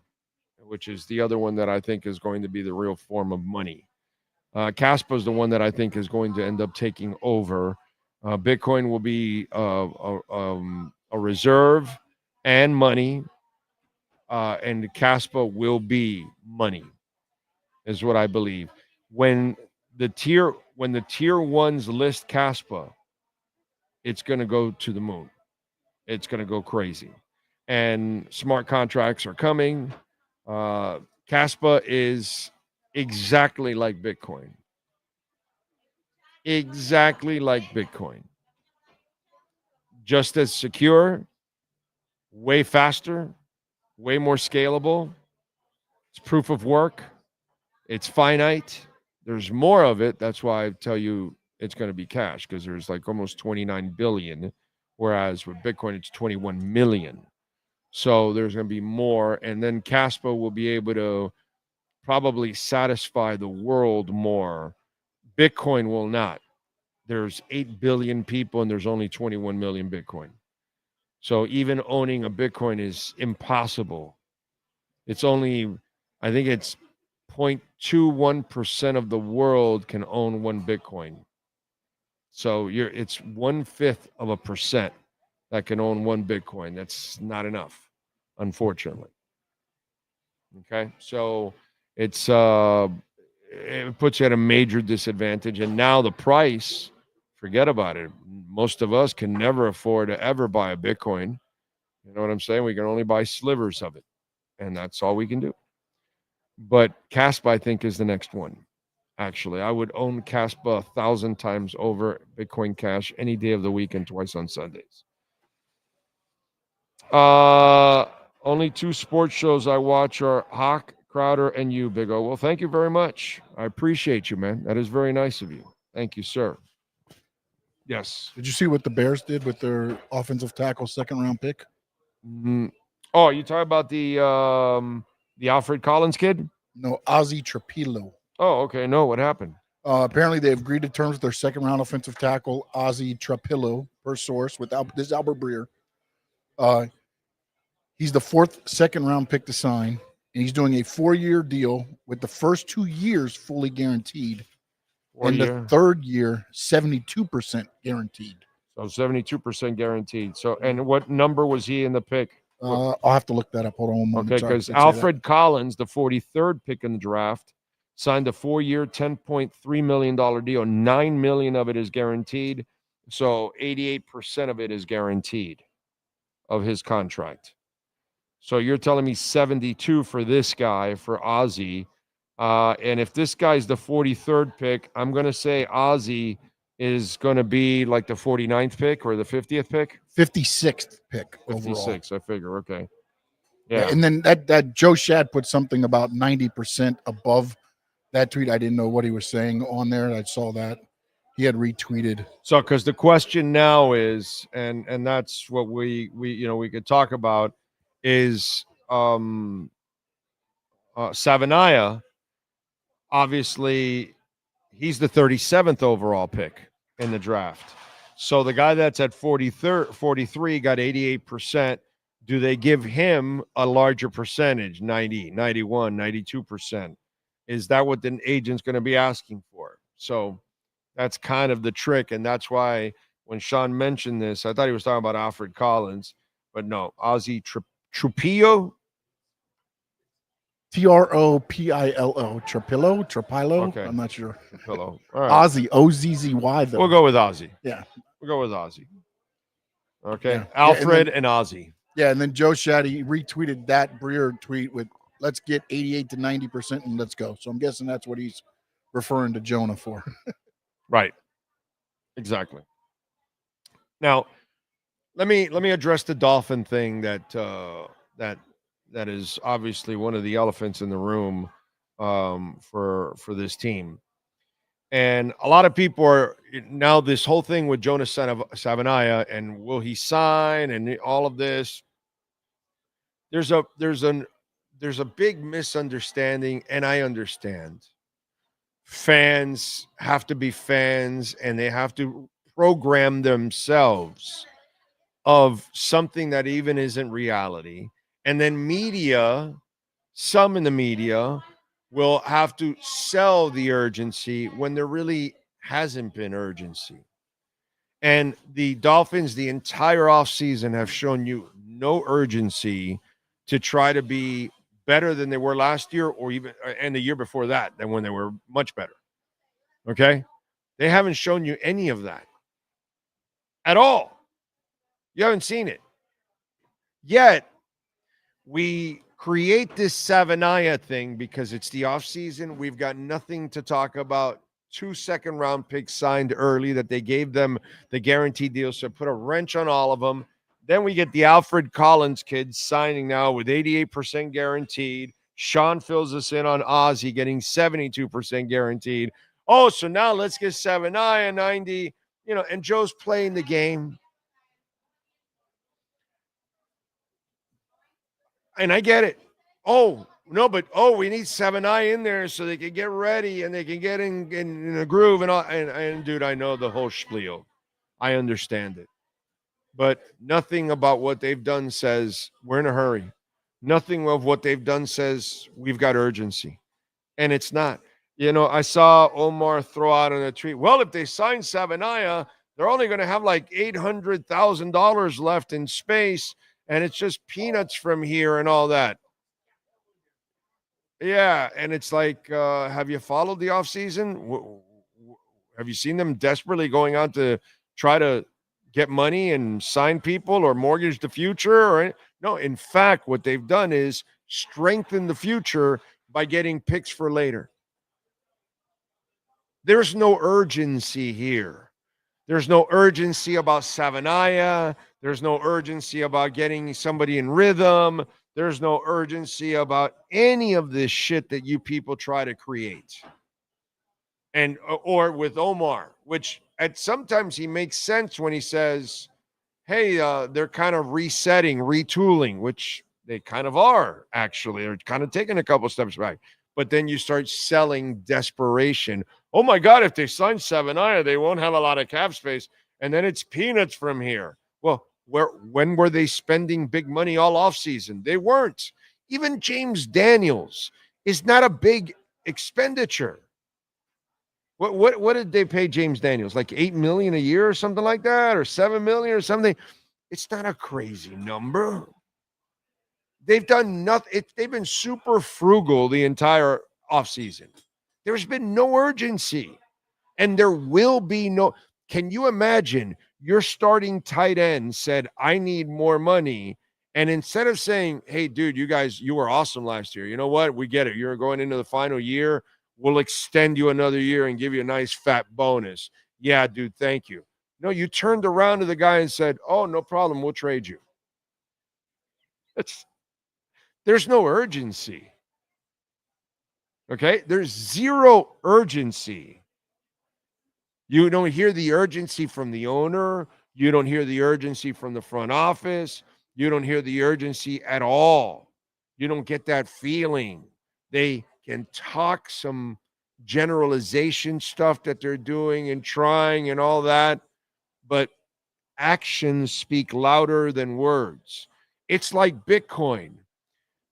which is the other one that I think is going to be the real form of money. Caspa is the one that I think is going to end up taking over. Bitcoin will be a reserve and money, and Caspa will be money, is what I believe. When the tier ones list Caspa, it's going to go to the moon. It's going to go crazy, and smart contracts are coming. Caspa is exactly like Bitcoin. Exactly like Bitcoin. Just as secure, way faster, way more scalable. It's proof of work. It's finite. There's more of it. That's why I tell you it's going to be cash, because there's like almost 29 billion, whereas with Bitcoin, it's 21 million. So there's going to be more. And then Caspa will be able to probably satisfy the world more. Bitcoin will not. There's 8 billion people and there's only 21 million Bitcoin. So even owning a Bitcoin is impossible. It's only, I think it's 0.21% of the world can own one Bitcoin. So it's 0.1% that can own one Bitcoin. That's not enough, unfortunately. Okay, so it puts you at a major disadvantage. And now the price, forget about it. Most of us can never afford to ever buy a Bitcoin. You know what I'm saying? We can only buy slivers of it, and that's all we can do. But Caspa, I think, is the next one. Actually, I would own Caspa 1,000 times over Bitcoin Cash any day of the week and twice on Sundays. Only 2 sports shows I watch are Hawk, Crowder, and you, Big O. Well, thank you very much. I appreciate you, man. That is very nice of you. Thank you, sir. Yes. Did you see what the Bears did with their offensive tackle second-round pick? Mm-hmm. Oh, you talking about the Alfred Collins kid? No, Ozzie Trapilo. Oh, okay. No, what happened? Apparently, they have agreed to terms with their second-round offensive tackle, Ozzie Trapilo, per source. This is Albert Breer. He's the 4th second-round pick to sign, and he's doing a 4-year deal with the first 2 years fully guaranteed, and the 3rd year 72% guaranteed. So 72% guaranteed. So, and what number was he in the pick? I'll have to look that up. Hold on one moment. Okay, because Alfred Collins, the 43rd pick in the draft, signed a 4-year, $10.3 million deal. $9 million of it is guaranteed. So 88% of it is guaranteed of his contract. So you're telling me 72 for this guy, for Ozzie. And if this guy's the 43rd pick, I'm going to say Ozzie is going to be like the 49th pick or the 50th pick? 56th pick 56, overall. I figure. Okay. Yeah. And then that Joe Shad put something about 90% above that tweet. I didn't know what he was saying on there. I saw that. He had retweeted. So, because the question now is, and that's what we could talk about, is Savania. Obviously, he's the 37th overall pick in the draft. So the guy that's at 43 got 88%. Do they give him a larger percentage, 90, 91, 92%? Is that what the agent's going to be asking for? So that's kind of the trick, and that's why when Sean mentioned this, I thought he was talking about Alfred Collins, but no, Ozzie Trapilo. Tropilo. Trapilo. Okay. I'm not sure. Trapilo. All right. Ozzy, Ozzy, though. We'll go with Ozzie. Yeah. We'll go with Ozzie. Okay. Yeah. Alfred and Ozzie. Yeah, and then Joe Shaddy retweeted that Breer tweet with, let's get 88 to 90% and let's go. So I'm guessing that's what he's referring to Jonah for. Right. Exactly. Now, let me address the Dolphin thing that is obviously one of the elephants in the room for this team. And a lot of people are now this whole thing with Jonas Savania and will he sign and all of this. There's a big misunderstanding, and I understand. Fans have to be fans, and they have to program themselves of something that even isn't reality. And then media, some in the media, will have to sell the urgency when there really hasn't been urgency. And the Dolphins, the entire offseason, have shown you no urgency to try to be better than they were last year or even and the year before that, than when they were much better. Okay? They haven't shown you any of that at all. You haven't seen it. Yet, we create this Savanaya thing because it's the offseason. We've got nothing to talk about. 2 second-round picks signed early that they gave them the guaranteed deal, so put a wrench on all of them. Then we get the Alfred Collins kids signing now with 88% guaranteed. Sean fills us in on Ozzie getting 72% guaranteed. Oh, so now let's get Savanaya 90, and Joe's playing the game. And I get it. Oh, no, but we need 7i in there so they can get ready and they can get in a groove and all. And dude, I know the whole spiel. I understand it. But nothing about what they've done says we're in a hurry. Nothing of what they've done says we've got urgency. And it's not. I saw Omar throw out on a tweet, well, if they sign Savanaya, they're only going to have like $800,000 left in space, and it's just peanuts from here and all that. Yeah, and it's like, have you followed the offseason? Have you seen them desperately going out to try to get money and sign people or mortgage the future? No, in fact, what they've done is strengthen the future by getting picks for later. There's no urgency here. There's no urgency about Savanaya. There's no urgency about getting somebody in rhythm. There's no urgency about any of this shit that you people try to create. And or with Omar, which sometimes he makes sense when he says, hey, they're kind of resetting, retooling, which they kind of are, actually. They're kind of taking a couple steps back. But then you start selling desperation. Oh, my God, if they sign Savanaya, they won't have a lot of cap space. And then it's peanuts from here. Well, when were they spending big money all offseason? They weren't. Even James Daniels is not a big expenditure. What did they pay James Daniels? Like $8 million a year or something like that, or $7 million or something? It's not a crazy number. They've done nothing. They've been super frugal the entire offseason. There's been no urgency, and there will be no. Can you imagine your starting tight end said, I need more money, and instead of saying, hey, dude, you were awesome last year. You know what? We get it. You're going into the final year. We'll extend you another year and give you a nice fat bonus. Yeah, dude, thank you. No, you turned around to the guy and said, oh, no problem. We'll trade you. There's no urgency. Okay? There's zero urgency. You don't hear the urgency from the owner. You don't hear the urgency from the front office. You don't hear the urgency at all. You don't get that feeling. They can talk some generalization stuff that they're doing and trying and all that, but actions speak louder than words. It's like Bitcoin.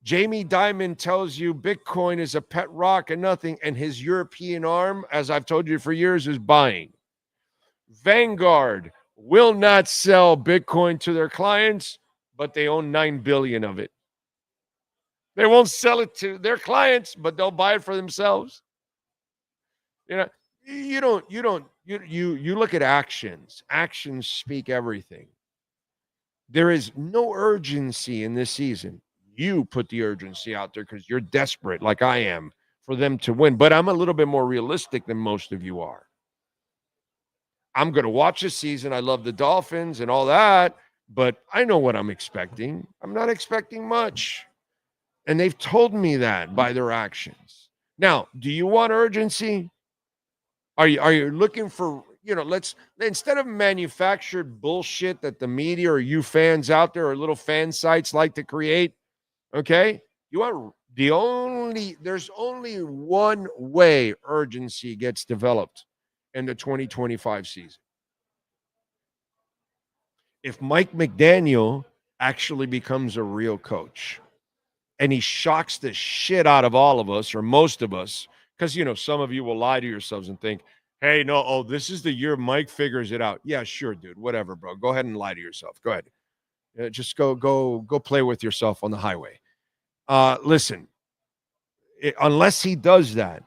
Jamie Dimon tells you Bitcoin is a pet rock and nothing, and his European arm, as I've told you for years, is buying. Vanguard will not sell Bitcoin to their clients, but they own 9 billion of it. They won't sell it to their clients, but they'll buy it for themselves. You look at actions. Actions speak everything. There is no urgency in this season. You put the urgency out there because you're desperate, like I am, for them to win. But I'm a little bit more realistic than most of you are. I'm going to watch this season. I love the Dolphins and all that, but I know what I'm expecting. I'm not expecting much. And they've told me that by their actions. Now, do you want urgency? Are you looking for, let's, instead of manufactured bullshit that the media or you fans out there or little fan sites like to create, okay? You want there's only one way urgency gets developed in the 2025 season. If Mike McDaniel actually becomes a real coach. and he shocks the shit out of all of us, or most of us, because, some of you will lie to yourselves and think, hey, no, this is the year Mike figures it out. Yeah, sure, dude, whatever, bro. Go ahead and lie to yourself. Go ahead. Just go play with yourself on the highway. Listen, unless he does that,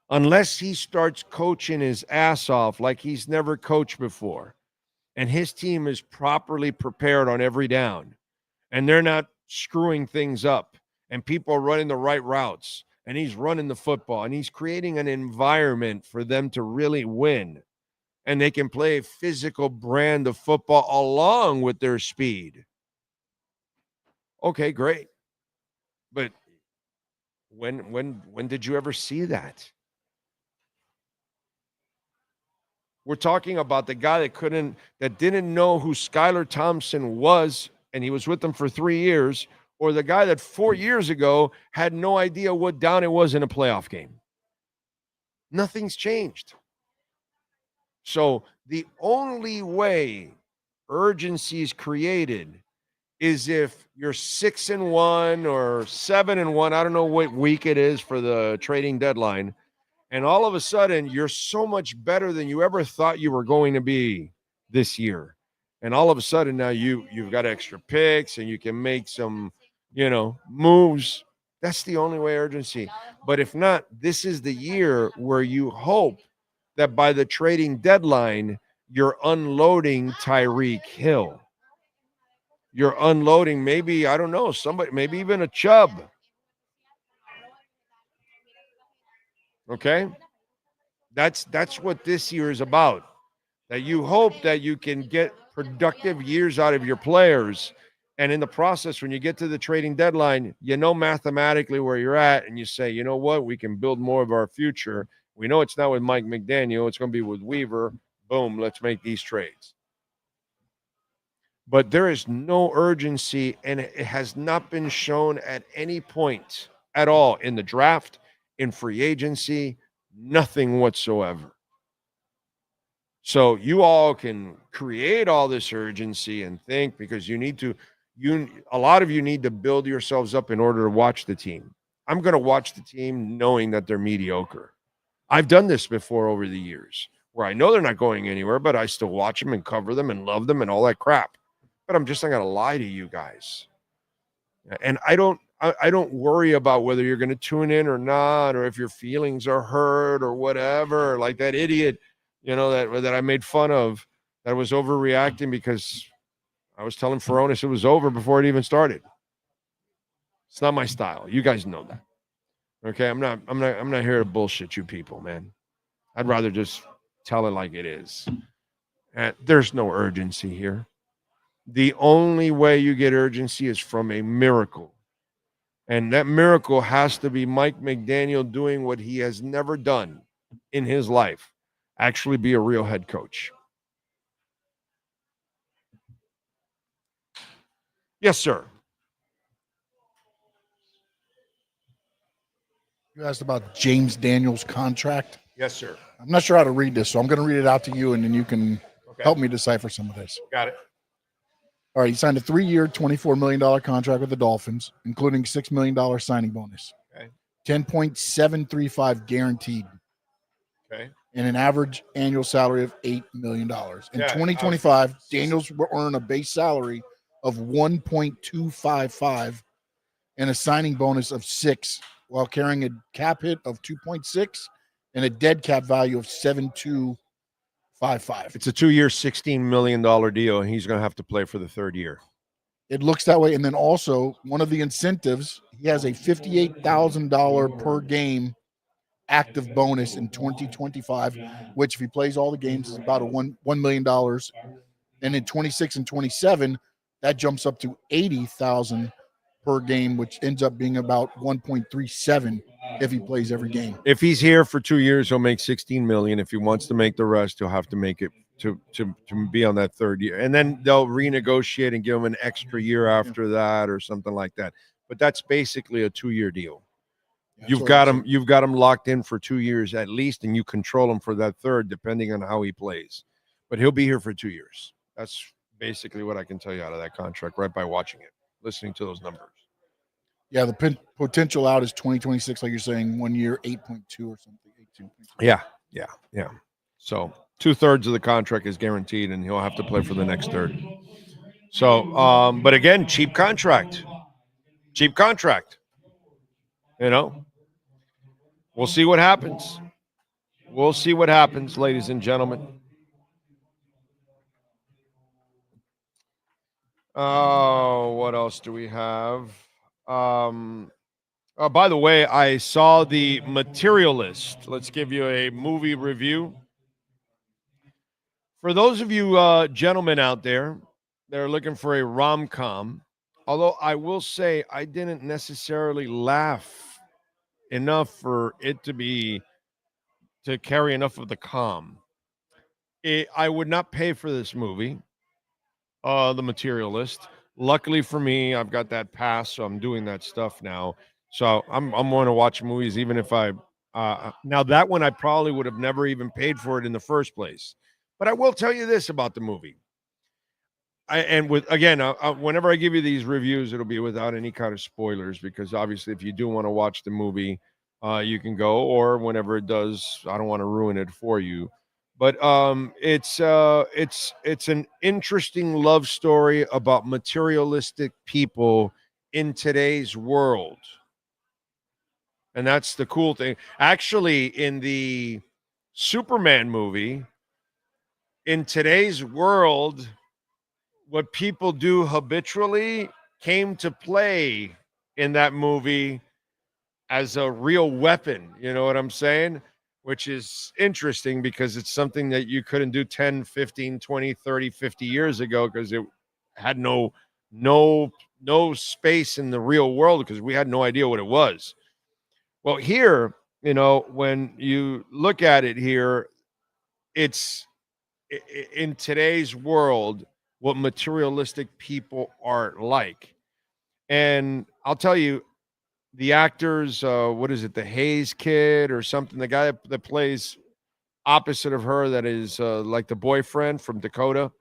unless he starts coaching his ass off like he's never coached before, and his team is properly prepared on every down, and they're not screwing things up, and people are running the right routes, and he's running the football, and he's creating an environment for them to really win, and they can play a physical brand of football along with their speed. Okay, great. But when did you ever see that? We're talking about the guy that didn't know who Skylar Thompson was, and he was with them for 3 years, or the guy that 4 years ago had no idea what down it was in a playoff game. Nothing's changed. So the only way urgency is created is if you're 6-1 or 7-1. I don't know what week it is for the trading deadline. And all of a sudden, you're so much better than you ever thought you were going to be this year. And all of a sudden now you've got extra picks and you can make some, moves. That's the only way urgency. But if not, this is the year where you hope that by the trading deadline, you're unloading Tyreek Hill. You're unloading maybe, I don't know, somebody, maybe even a Chubb. Okay? That's what this year is about. That you hope that you can get productive years out of your players. And in the process, when you get to the trading deadline, you know mathematically where you're at, and you say, you know what, we can build more of our future. We know it's not with Mike McDaniel. It's going to be with Weaver. Boom, let's make these trades. But there is no urgency, and it has not been shown at any point at all in the draft, in free agency, nothing whatsoever. So you all can create all this urgency and think, because a lot of you need to build yourselves up in order to watch the team. I'm going to watch the team knowing that they're mediocre. I've done this before over the years where I know they're not going anywhere, but I still watch them and cover them and love them and all that crap. But I'm just not going to lie to you guys. And I don't worry about whether you're going to tune in or not, or if your feelings are hurt or whatever, like that idiot, that I made fun of, that was overreacting because I was telling Furones it was over before it even started. It's not my style. You guys know that. Okay, I'm not here to bullshit you people, man. I'd rather just tell it like it is. There's no urgency here. The only way you get urgency is from a miracle. And that miracle has to be Mike McDaniel doing what he has never done in his life, actually be a real head coach. Yes, sir. You asked about James Daniels' contract. Yes, sir. I'm not sure how to read this, so I'm going to read it out to you, and then you can help me decipher some of this. Got it. All right, he signed a 3-year, $24 million contract with the Dolphins, including $6 million signing bonus. Okay. 10.735 guaranteed. Okay. And an average annual salary of $8 million. In 2025, Daniels will earn a base salary of 1.255 and a signing bonus of 6, while carrying a cap hit of 2.6 and a dead cap value of 7.255. It's a 2-year, $16 million deal, and he's going to have to play for the third year. It looks that way. And then also, one of the incentives, he has a $58,000 per game active bonus in 2025, which if he plays all the games is about a $1 million. And in 26 and 27, that jumps up to $80,000 per game, which ends up being about 1.37 if he plays every game. If he's here for 2 years, he'll make $16 million. If he wants to make the rest, he'll have to make it to be on that third year. And then they'll renegotiate and give him an extra year after that or something like that. But that's basically a 2-year deal. You've got him locked in for 2 years at least, and you control him for that third, depending on how he plays. But he'll be here for 2 years. That's basically what I can tell you out of that contract, right by watching it, listening to those numbers. Yeah, the potential out is 2026, like you're saying, 1 year, 8.2 or something. 18.2. Yeah. So 2/3 of the contract is guaranteed, and he'll have to play for the next third. So, but again, cheap contract. You know, we'll see what happens. We'll see what happens, ladies and gentlemen. Oh, what else do we have? By the way, I saw The Materialist. Let's give you a movie review. For those of you gentlemen out there that are looking for a rom-com, although I will say I didn't necessarily laugh enough for it to carry enough of the calm. I would not pay for this movie, The Materialist. Luckily for me, I've got that pass, so I'm doing that stuff now. So I'm going to watch movies even if I now that one I probably would have never even paid for it in the first place. But I will tell you this about the movie. Whenever I give you these reviews, it'll be without any kind of spoilers, because obviously if you do want to watch the movie, you can go, or whenever it does, I don't want to ruin it for you. But it's an interesting love story about materialistic people in today's world. And that's the cool thing. Actually, in the Superman movie, in today's world, what people do habitually came to play in that movie as a real weapon. You know what I'm saying? Which is interesting because it's something that you couldn't do 10, 15, 20, 30, 50 years ago because it had no space in the real world because we had no idea what it was. Well, here, when you look at it here, it's in today's world what materialistic people are like. And I'll tell you, the actors, what is it, the Hayes kid or something, the guy that plays opposite of her, that is like the boyfriend from Dakota,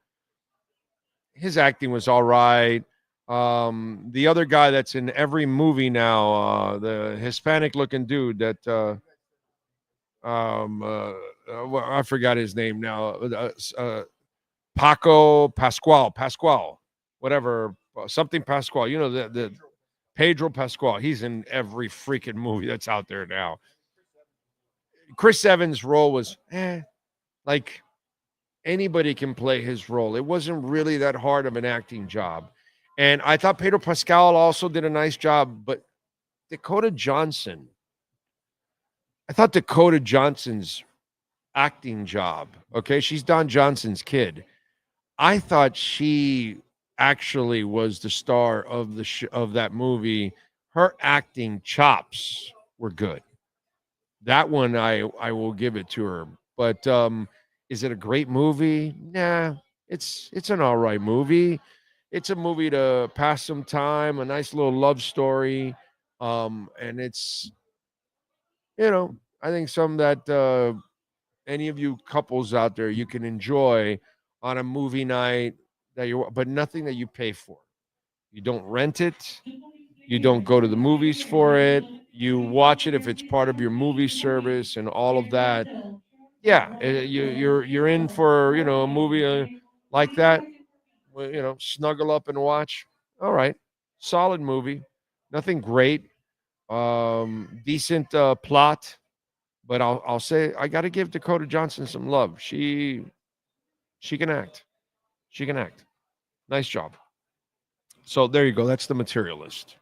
his acting was all right. The other guy that's in every movie now, the Hispanic looking dude that I forgot his name now, Pascual, whatever, something Pascual, the Pedro Pascual. He's in every freaking movie that's out there now. Chris Evans' role was like anybody can play his role. It wasn't really that hard of an acting job. And I thought Pedro Pascal also did a nice job, but Dakota Johnson's acting job, okay, she's Don Johnson's kid. I thought she actually was the star of of that movie. Her acting chops were good. That one I will give it to her. But is it a great movie? Nah, it's an all right movie. It's a movie to pass some time, a nice little love story. And it's, I think some that any of you couples out there you can enjoy on a movie night but nothing that you pay for. You don't rent it. You don't go to the movies for it. You watch it if it's part of your movie service and all of that. Yeah, you're in for a movie like that. Snuggle up and watch. All right, solid movie. Nothing great. Decent plot. But I'll say I got to give Dakota Johnson some love. She can act. She can act. Nice job. So there you go. That's The Materialist.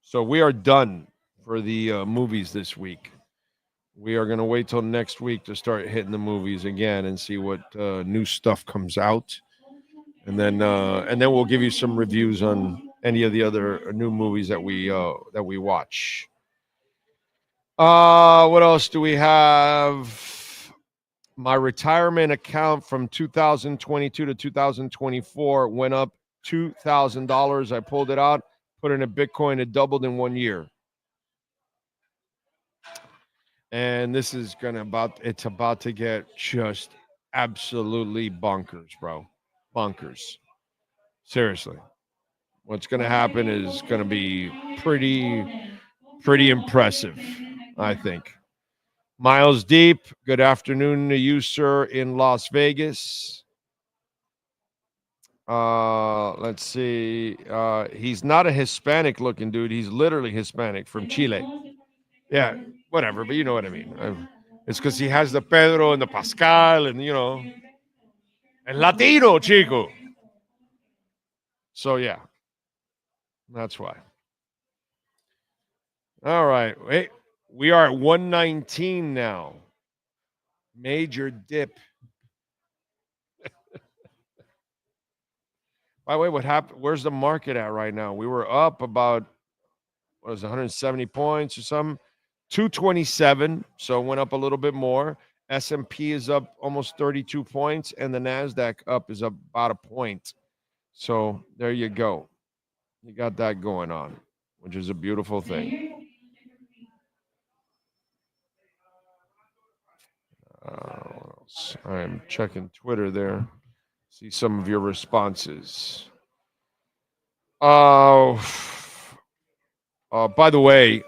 So we are done for the movies this week. We are going to wait till next week to start hitting the movies again and see what new stuff comes out, and then we'll give you some reviews on any of the other new movies that we watch. What else do we have? My retirement account from 2022 to 2024 went up $2,000. I pulled it out, put it in a Bitcoin. It doubled in 1 year. And this is it's about to get just absolutely bonkers, bro. Bonkers. Seriously. What's going to happen is going to be pretty impressive, I think. Miles Deep, good afternoon to you, sir, in Las Vegas. Let's see. He's not a Hispanic-looking dude. He's literally Hispanic from Chile. Yeah, whatever, but you know what I mean. It's because he has the Pedro and the Pascal and, el Latino, chico. So, yeah, that's why. All right. Wait, we are at 119 now. Major dip. By the way, what happened? Where's the market at right now? We were up about, 170 points or something? 227, so it went up a little bit more. S&P is up almost 32 points, and the NASDAQ up is up about a point. So there you go. You got that going on, which is a beautiful thing. What else? I'm checking Twitter there. See some of your responses. By the way,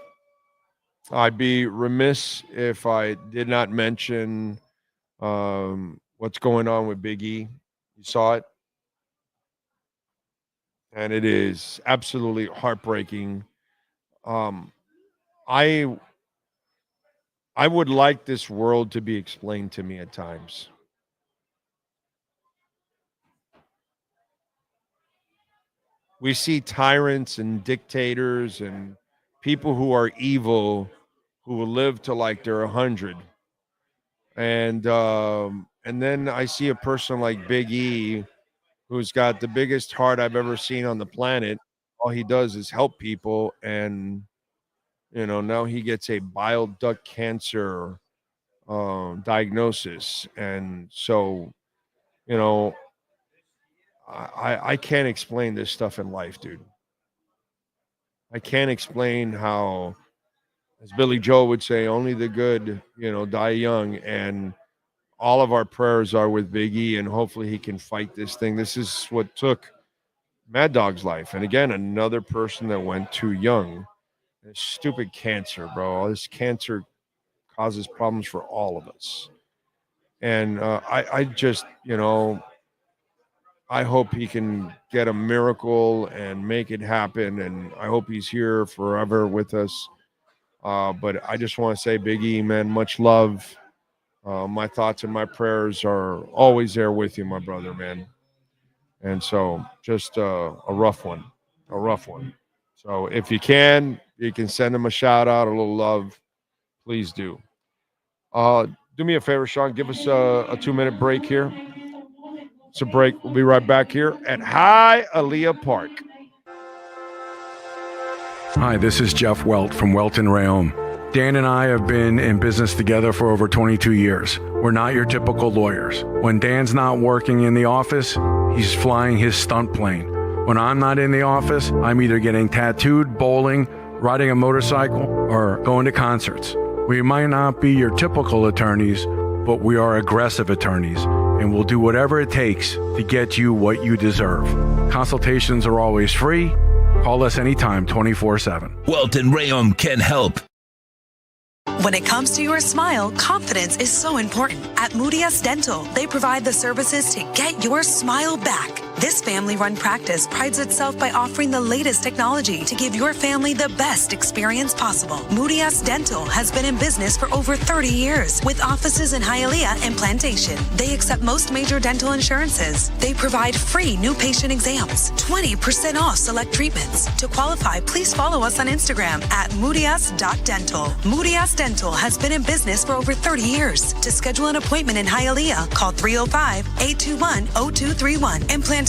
I'd be remiss if I did not mention what's going on with Big E. You saw it. And it is absolutely heartbreaking. I would like this world to be explained to me at times. We see tyrants and dictators and people who are evil who will live to like they're 100. And then I see a person like Big E who's got the biggest heart I've ever seen on the planet. All he does is help people, and now he gets a bile duct cancer diagnosis. And so, I can't explain this stuff in life, dude. I can't explain how, as Billy Joel would say, only the good, die young. And all of our prayers are with Big E, and hopefully he can fight this thing. This is what took Mad Dog's life. And again, another person that went too young. This stupid cancer, bro. All this cancer causes problems for all of us. And I just, I hope he can get a miracle and make it happen. And I hope he's here forever with us. But I just want to say, Big E, man, much love. My thoughts and my prayers are always there with you, my brother, man. And so just a rough one. So if you can send him a shout out, a little love. Please do. Do me a favor, Sean. Give us a 2-minute break here. It's a break. We'll be right back here at Hialeah Park. Hi, this is Jeff Welt from Welton Rayom. Dan and I have been in business together for over 22 years. We're not your typical lawyers. When Dan's not working in the office, he's flying his stunt plane. When I'm not in the office, I'm either getting tattooed, bowling, riding a motorcycle, or going to concerts. We might not be your typical attorneys, but we are aggressive attorneys, and we'll do whatever it takes to get you what you deserve. Consultations are always free. Call us anytime, 24/7. Welton Rayom can help. When it comes to your smile, confidence is so important. At Moody S Dental, they provide the services to get your smile back. This family-run practice prides itself by offering the latest technology to give your family the best experience possible. Moody S Dental has been in business for over 30 years with offices in Hialeah and Plantation. They accept most major dental insurances. They provide free new patient exams, 20% off select treatments. To qualify, please follow us on Instagram at moodys.dental. Moody S Dental has been in business for over 30 years. To schedule an appointment in Hialeah, call 305-821-0231 and Plantation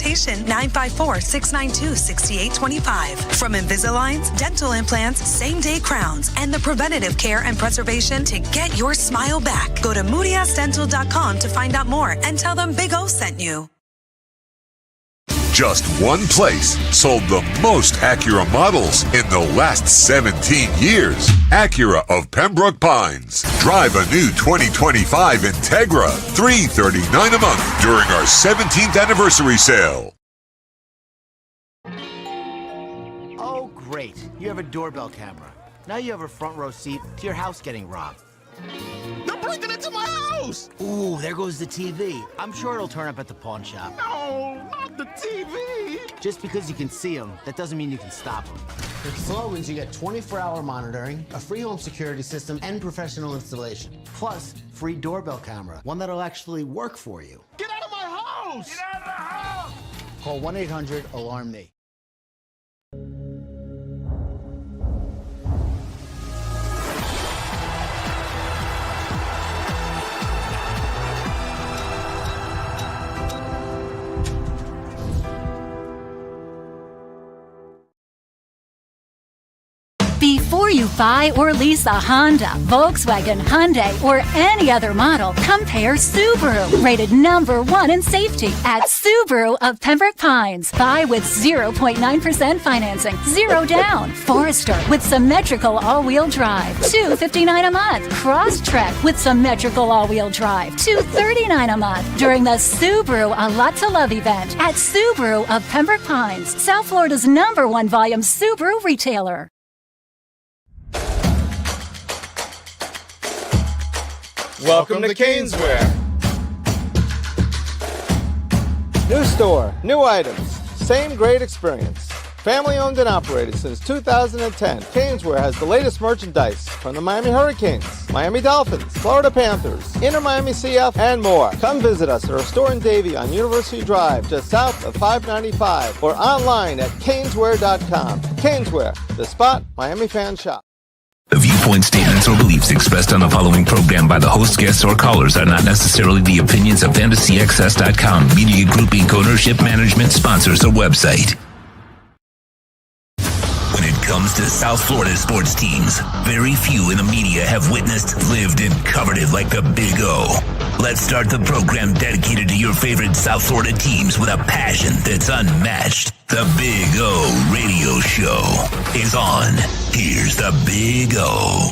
954-692-6825. From Invisaligns, dental implants, same-day crowns, and the preventative care and preservation to get your smile back. Go to moodysdental.com to find out more and tell them Big O sent you. Just one place sold the most Acura models in the last 17 years. Acura of Pembroke Pines. Drive a new 2025 Integra, $339 a month during our 17th anniversary sale. You have a doorbell camera. Now you have a front row seat to your house getting robbed. They're breaking into my house! Ooh, there goes the TV. I'm sure it'll turn up at the pawn shop. No, not the TV! Just because you can see them, that doesn't mean you can stop them. With Slogans, you get 24-hour monitoring, a free home security system, and professional installation. Plus, free doorbell camera, one that'll actually work for you. Get out of my house! Get out of the house! Call 1-800-ALARM-ME. Before you buy or lease a Honda, Volkswagen, Hyundai, or any other model, compare Subaru. Rated #1 in safety at Subaru of Pembroke Pines. Buy with 0.9% financing, 0 down. Forester with symmetrical all-wheel drive, $259 a month. Crosstrek with symmetrical all-wheel drive, $239 a month. During the Subaru A Lot to Love event at Subaru of Pembroke Pines, South Florida's #1 volume Subaru retailer. Welcome to Caneswear. New store, new items, same great experience. Family owned and operated since 2010, Caneswear has the latest merchandise from the Miami Hurricanes, Miami Dolphins, Florida Panthers, Inter Miami CF, and more. Come visit us at our store in Davie on University Drive, just south of 595, or online at caneswear.com. Caneswear, the spot Miami fans shop. The viewpoint statements or beliefs expressed on the following program by the host, guests, or callers are not necessarily the opinions of FantasyAccess.com, Media Group Inc. ownership, management, sponsors, or website. When it comes to South Florida sports teams, very few in the media have witnessed, lived, and covered it like the Big O. Let's start the program dedicated to your favorite South Florida teams with a passion that's unmatched. The Big O Radio Show is on. Here's the Big O.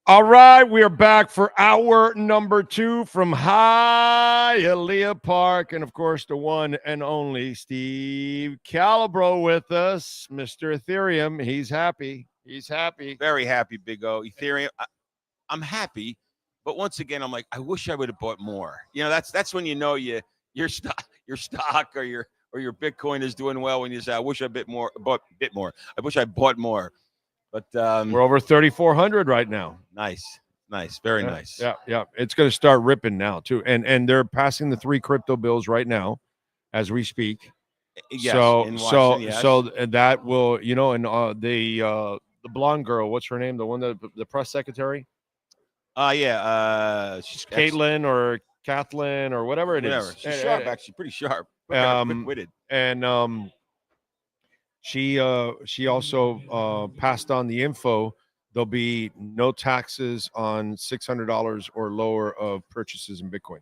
All right, we are back for hour number 2 from Hialeah Park. And, of course, the one and only Steve Calabro with us, Mr. Ethereum. He's happy. He's happy. Very happy, Big O. Ethereum, I'm happy. But once again, I'm like, I wish I would have bought more. You know, that's when you know your stock or your Bitcoin is doing well, when you say, I wish I bought more. I wish I bought more. But we're over 3,400 right now. Nice, very nice. Yeah. It's going to start ripping now too, and they're passing the 3 crypto bills right now, as we speak. Yes, so that will, and the blonde girl, what's her name? The one that the press secretary. She's Caitlin or Kathleen or whatever it is. She's sharp, actually, pretty sharp. Quick-witted. And she also passed on the info. There'll be no taxes on $600 or lower of purchases in Bitcoin.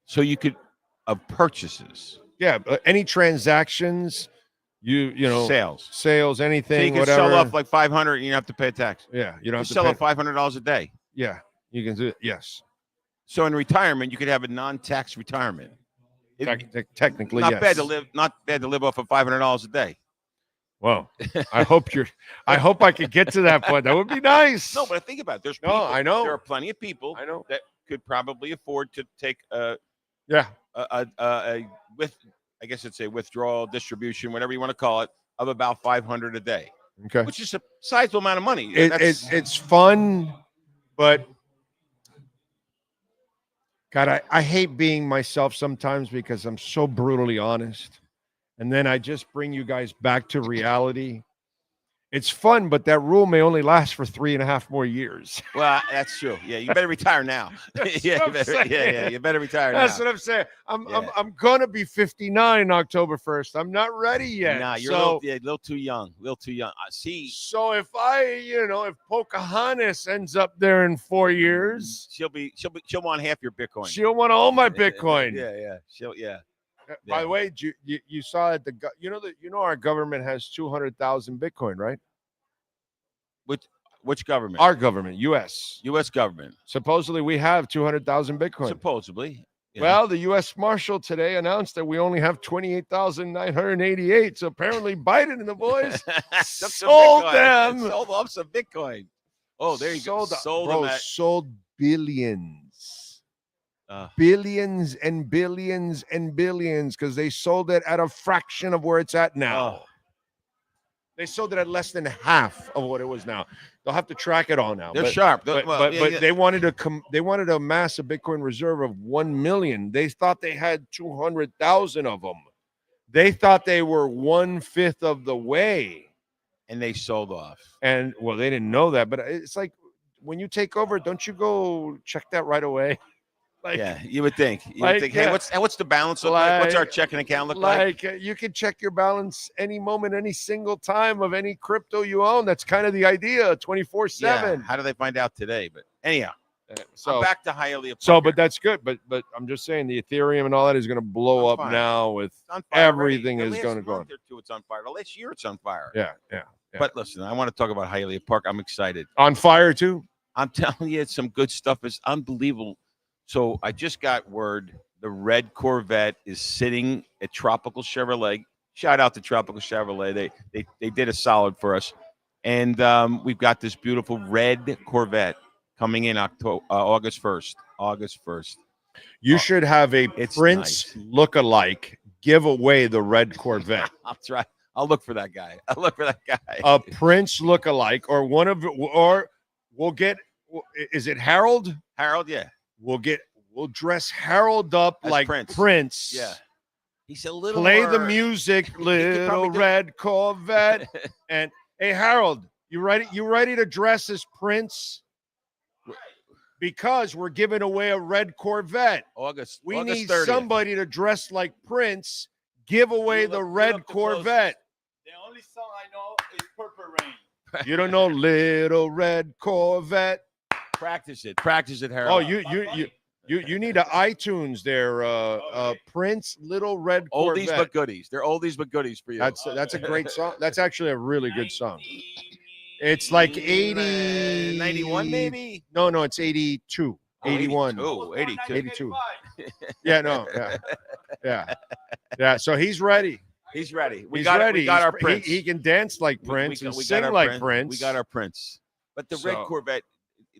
So you could of purchases. Yeah, any transactions, you know, sales, anything. So you can whatever. sell off like 500 and you don't have to pay a tax. Yeah, you don't have to sell off $500 a day. Yeah, you can do it. Yes. So in retirement, you could have a non-tax retirement. Technically, not yes. Not bad to live off of $500 a day. Well, I hope I could get to that point. That would be nice. No, but think about it. There's people, I know. There are plenty of people that could probably afford to take I guess it's a withdrawal distribution, whatever you want to call it, of about $500 a day. Okay. Which is a sizable amount of money. It's fun, but God, I hate being myself sometimes because I'm so brutally honest. And then I just bring you guys back to reality. It's fun, but that rule may only last for 3.5 more years. Well, that's true. Yeah, you better retire now. You better retire now. That's what I'm saying. I'm gonna be 59 October 1st. I'm not ready yet. Nah, you're a little too young. I see. So if if Pocahontas ends up there in 4 years, she'll want half your Bitcoin. She'll want all my Bitcoin. Yeah. By the way, you saw it. Our government has 200,000 Bitcoin, right? Which government? Our government, U.S. U.S. government. Supposedly, we have 200,000 Bitcoin. Supposedly. Well, the U.S. Marshal today announced that we only have 28,988. So apparently Biden and the boys sold them. Sold off some Bitcoin. Oh, there you go. Sold Bro, them at sold billions. Billions and billions and billions because they sold it at a fraction of where it's at now. They sold it at less than half of what it was now. They'll have to track it all now. They're sharp. But they wanted to amass a Bitcoin reserve of 1 million. They thought they had 200,000 of them. They thought they were 1/5 of the way, and they sold off. And well, they didn't know that. But it's like when you take over, don't you go check that right away? Like, yeah, you would think. Hey, what's the balance look like? What's our checking account look like? You can check your balance any moment, any single time of any crypto you own. That's kind of the idea, 24/7. Yeah. How do they find out today? But anyhow, so I'm back to Hialeah. So, but that's good. But I'm just saying the Ethereum and all that is going to blow up now with everything is going to go. It's on fire. The last year, it's on fire. Yeah. But listen, I want to talk about Hialeah Park. I'm excited. On fire too. I'm telling you, some good stuff is unbelievable. So I just got word the red Corvette is sitting at Tropical Chevrolet. Shout out to Tropical Chevrolet. They did a solid for us. And we've got this beautiful red Corvette coming in August 1st. August 1st. You should have a Prince look-alike give away the red Corvette. I'll try. I'll look for that guy. A Prince look-alike or we'll get, is it Harold? Harold, yeah. We'll dress Harold up as like Prince. Yeah. He's a little play more, the music, little red Corvette. And hey, Harold, you ready to dress as Prince? Because we're giving away a red Corvette. We need 30th. somebody to dress like Prince, give away the red Corvette. The only song I know is Purple Rain. You don't know little red Corvette? Practice it, Harold. Oh, you need a iTunes there, Prince, Little Red Corvette. Oldies but goodies. They're oldies but goodies for you. That's a great song. That's actually a really good song. It's like 80, 91 maybe. No, it's 82, 81, 82. Yeah. So he's ready. He's ready. We He's got ready. We got our Prince. He can dance like Prince and sing like Prince. We got our Prince. But the red Corvette,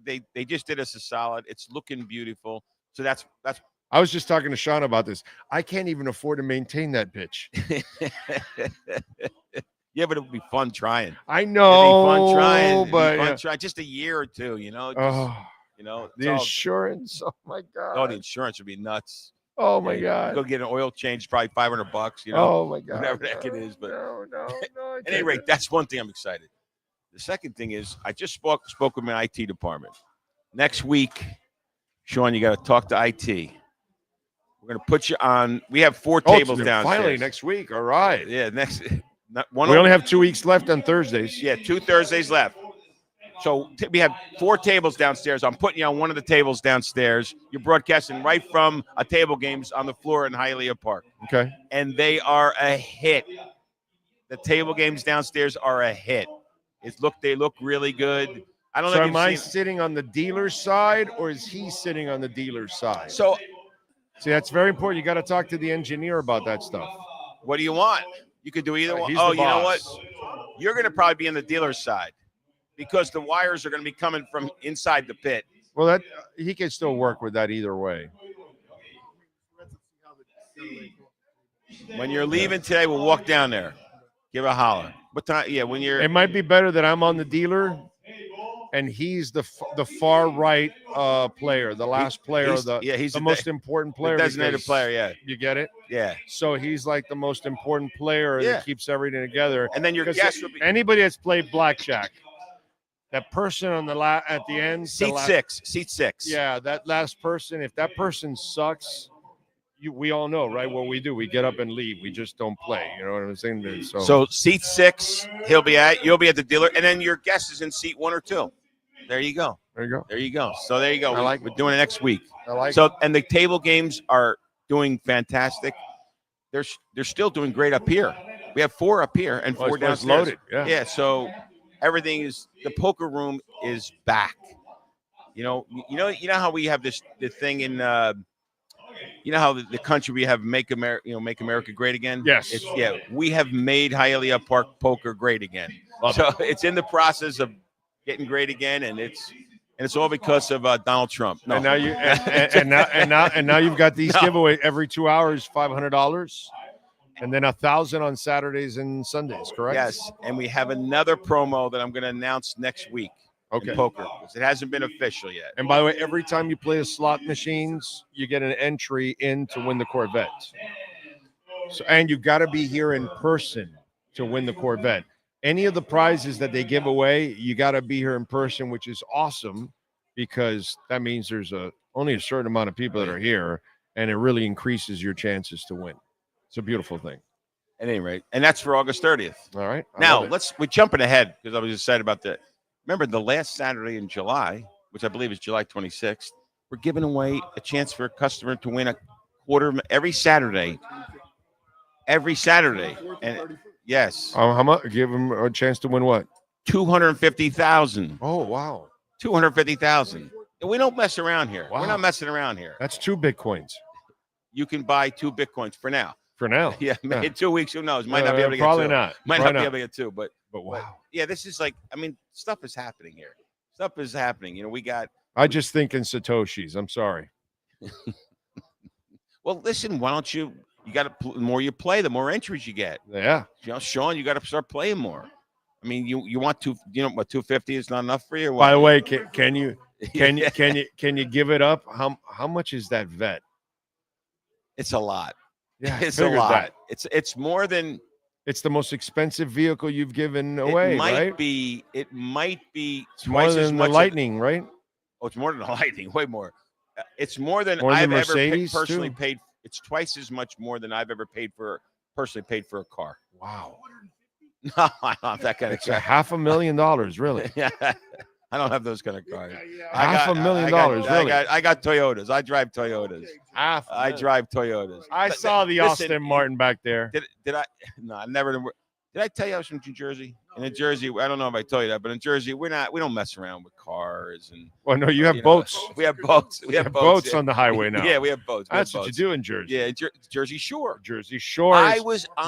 they just did us a solid. It's looking beautiful. So that's. I was just talking to Sean about this. I can't even afford to maintain that bitch. Yeah, but it would be fun trying. I know. It'd be fun trying. But try just a year or two. The insurance. Oh my God. Oh, the insurance would be nuts. Oh my God. Go get an oil change, probably $500. Oh my God. Whatever the heck it is. But no. At any rate, that's one thing I'm excited. The second thing is I just spoke with my IT department. Next week, Sean, you got to talk to IT. We're going to put you on. We have 4 tables downstairs. Finally, next week. All right. Yeah, we only have 2 weeks left on Thursdays. Yeah, 2 Thursdays left. So we have 4 tables downstairs. I'm putting you on one of the tables downstairs. You're broadcasting right from a table games on the floor in Hialeah Park. Okay. And they are a hit. The table games downstairs are a hit. They look really good. I don't know. So if am I sitting on the dealer's side or is he sitting on the dealer's side? So, see, that's very important. You got to talk to the engineer about that stuff. What do you want? You could do either one. He's Oh, the you know what? boss. You're going to probably be on the dealer's side because the wires are going to be coming from inside the pit. Well, that he can still work with that either way. When you're leaving today, we'll walk down there. Give a holler. What time? Yeah, when you're. It might be better that I'm on the dealer, and he's the far right player, the last player, he's the most important player, the designated player. Yeah, you get it. Yeah. So he's like the most important player that keeps everything together. And then your guest will be anybody that's played blackjack. That person on the at the end, seat 6. Yeah, that last person. If that person sucks. We all know, right? What we do, we get up and leave. We just don't play. You know what I'm saying? So seat 6, you'll be at the dealer, and then your guest is in seat 1 or 2. There you go. There you go. So there you go. We're doing it next week. I like it. And the table games are doing fantastic. They're still doing great up here. We have 4 up here and 4 downstairs. Loaded. Yeah. So everything is the poker room is back. You know how we have the thing in you know how the country we have make America great again. Yes. We have made Hialeah Park poker great again. It's in the process of getting great again, and it's all because of Donald Trump. No. And now you and now you've got these giveaway every 2 hours, $500, and then 1,000 on Saturdays and Sundays. Correct? Yes, and we have another promo that I'm going to announce next week. Okay. In poker, because it hasn't been official yet. And by the way, every time you play the slot machines, you get an entry in to win the Corvette. So, and you got to be here in person to win the Corvette. Any of the prizes that they give away, you got to be here in person, which is awesome because that means there's only a certain amount of people that are here, and it really increases your chances to win. It's a beautiful thing. At any rate, and that's for August 30th. All right. Now we're jumping ahead because I was excited about that. Remember the last Saturday in July, which I believe is July 26th, we're giving away a chance for a customer to win a quarter every Saturday. Every Saturday. And yes. How much? Give them a chance to win what? $250,000. Oh, wow. $250,000. We don't mess around here. Wow. We're not messing around here. That's 2 Bitcoins. You can buy 2 Bitcoins for now. For now. Yeah. In 2 weeks, who knows? Might not be able to get 2. Probably not. Might not be able to get 2, but wow. Yeah, this is like, I mean, stuff is happening here. Stuff is happening. You know, we got. I just think in Satoshis. I'm sorry. Well, listen, why don't you got to, the more you play, the more entries you get. Yeah. You know, Sean, you got to start playing more. I mean, you want to, what, 250 is not enough for you? By the way, can you give it up? How much is that vet? It's a lot. Yeah, it's a lot. That. It's more than. It's the most expensive vehicle you've given away, it might right? be. It might be it's more than the Lightning, right? Oh, it's more than the Lightning. Way more. It's more than more I've than ever personally too? paid. It's twice as much more than I've ever personally paid for a car. Wow. No, I don't have that kind of car. $500,000, really? Yeah. I don't have those kind of cars. $500,000, really? I got Toyotas. I drive Toyotas. I drive Toyotas. I saw the Aston Martin back there. Did I? No, I never. Did I tell you I was from New Jersey? And in Jersey, I don't know if I told you that, but in Jersey, we don't mess around with cars and. Well, no, you have boats. We have boats. We have boats on the highway now. Yeah, we have boats. That's what you do in Jersey. Yeah, Jersey Shore. Jersey Shore.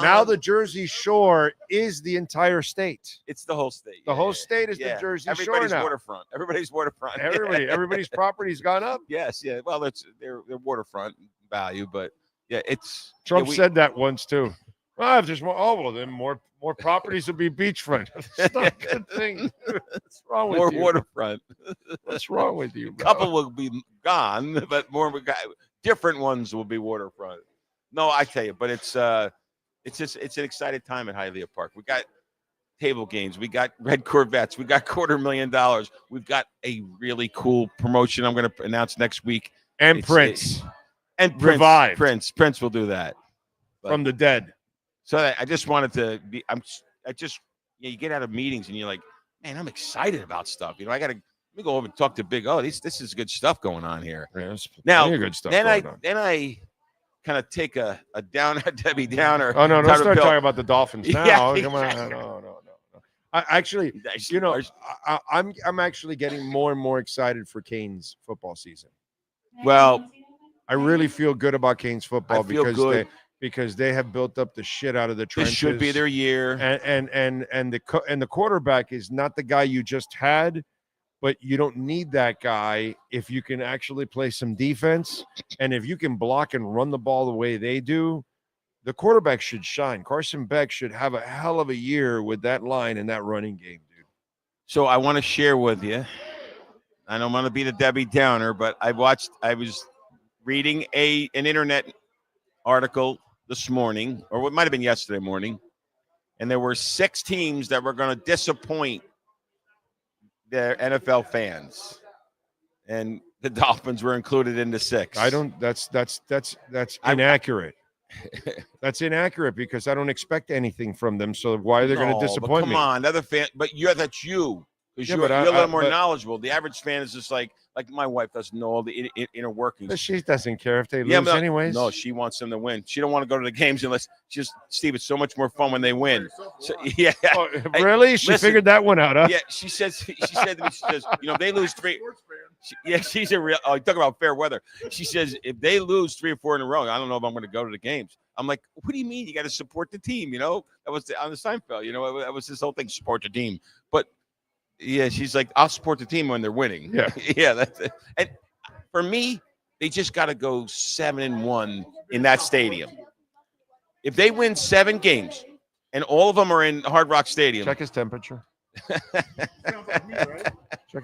Now the Jersey Shore is the entire state. It's the whole state. The whole state is the Jersey Shore now. Waterfront. Everybody's waterfront. Everybody's property's gone up. Yes, yeah. Well, they're waterfront value, but yeah, it's. Trump said that once too. Well, if there's more, then more properties will be beachfront. That's not a good thing. What's wrong with you? More waterfront. What's wrong with you, bro? A couple will be gone, but different ones will be waterfront. No, I tell you, but it's an exciting time at Hialeah Park. We got table games, we got red Corvettes, we got $250,000. We've got a really cool promotion I'm going to announce next week. And Prince. Revived. Prince will do that. From the dead. So I just wanted to be. You get out of meetings and you're like, man, I'm excited about stuff. You know, let me go over and talk to Big O. This is good stuff going on here. Yeah, now, good stuff then I kind of take a Debbie Downer. Oh no, don't start talking about the Dolphins now. Yeah, Come on, no. I'm actually getting more and more excited for Canes football season. Well, I really feel good about Canes football because they have built up the shit out of the trenches. This should be their year. And the quarterback is not the guy you just had, but you don't need that guy if you can actually play some defense. And if you can block and run the ball the way they do, the quarterback should shine. Carson Beck should have a hell of a year with that line and that running game, dude. So I want to share with you. I don't want to be the Debbie Downer, but I was reading an internet article this morning, or it might have been yesterday morning, and there were 6 teams that were going to disappoint their NFL fans, and the Dolphins were included in the 6. That's inaccurate. That's inaccurate because I don't expect anything from them. So why are they going to disappoint me? Come on, other fan, but that's you. Because you're a little more knowledgeable. The average fan is just like my wife doesn't know all the inner workings. But she doesn't care if they lose anyways. No, she wants them to win. She don't want to go to the games unless Steve, it's so much more fun when they win. So, yeah. Oh, really? She figured that one out, huh? Yeah, she said to me, they lose 3. She's a real. Oh, you talk about fair weather. She says if they lose 3 or 4 in a row, I don't know if I'm going to go to the games. I'm like, what do you mean? You got to support the team. You know, that was on the Seinfeld. You know, that was this whole thing, support the team. But yeah, she's like, I'll support the team when they're winning. Yeah, yeah. That's it. And for me, they just got to go 7-1 in that stadium. If they win 7 games, and all of them are in Hard Rock Stadium, check his temperature. Check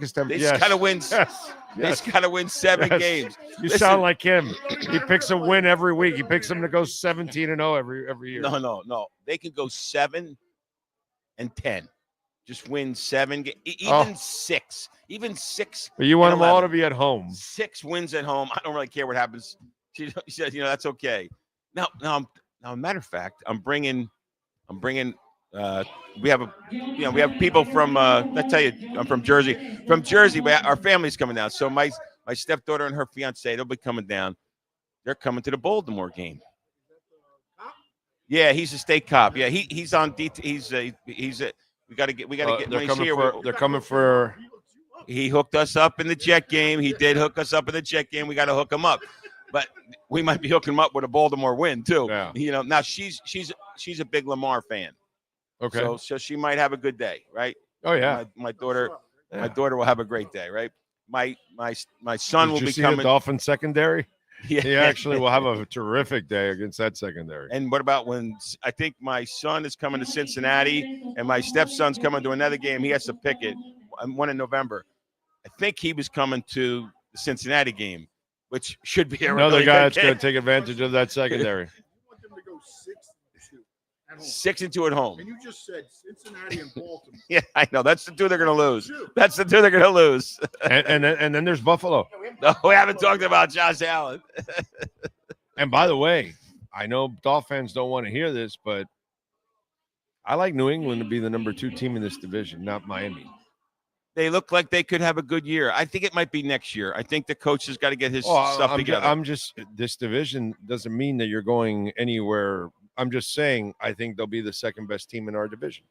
his temperature. They just got to win. Yes. They just got to win 7 games. You sound like him. He picks a win every week. He picks them to go 17-0 every year. No. They can go 7-10. Just win 7 games, even 6. Even 6. But you want them all to be at home. 6 wins at home. I don't really care what happens. She says, that's okay. Now, matter of fact, I'm bringing. We have people from. I tell you, I'm from Jersey. From Jersey, our family's coming down. So my stepdaughter and her fiance, they'll be coming down. They're coming to the Baltimore game. Yeah, he's a state cop. Yeah, he's on DT. We got to get. They're coming for. He hooked us up in the Jet game. He did hook us up in the Jet game. We got to hook him up, but we might be hooking him up with a Baltimore win too. Yeah. Now she's a big Lamar fan. Okay. So she might have a good day, right? Oh yeah. My daughter will have a great day, right? My son will be coming. The Dolphin secondary. Yeah. He actually will have a terrific day against that secondary. And what about when I think my son is coming to Cincinnati and my stepson's coming to another game? He has to pick it. One in November. I think he was coming to the Cincinnati game, which should be another guy that's going to take advantage of that secondary. 6-2 at home. And you just said Cincinnati and Baltimore. Yeah, I know. That's the 2 they're going to lose. That's the 2 they're going to lose. and then there's Buffalo. No, we haven't talked about Josh Allen. And by the way, I know Dolphins fans don't want to hear this, but I like New England to be the number 2 team in this division, not Miami. They look like they could have a good year. I think it might be next year. I think the coach has got to get his stuff together. This division doesn't mean that you're going anywhere. I'm just saying, I think they'll be the second best team in our division.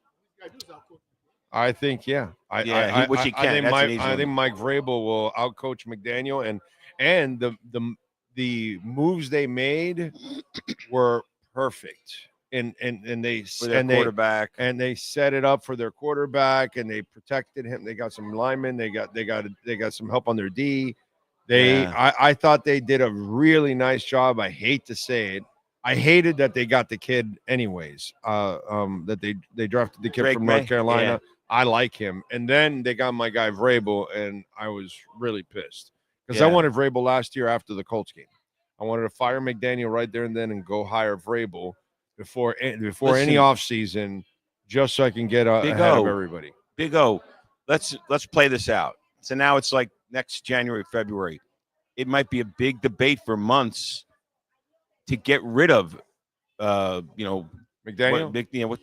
I think, yeah. I think Mike Vrabel will outcoach McDaniel, and the moves they made were perfect. And they quarterback, and they set it up for their quarterback, and they protected him. They got some linemen. They got some help on their D. I thought they did a really nice job. I hate to say it. I hated that they got the kid anyways. That they drafted the kid Drake from May. North Carolina. Yeah. I like him, and then they got my guy Vrabel, and I was really pissed because I wanted Vrabel last year after the Colts game. I wanted to fire McDaniel right there and then and go hire Vrabel before any offseason, just so I can get ahead of everybody. Big O, let's play this out. So now it's like next January, February. It might be a big debate for months to get rid of, McDaniel.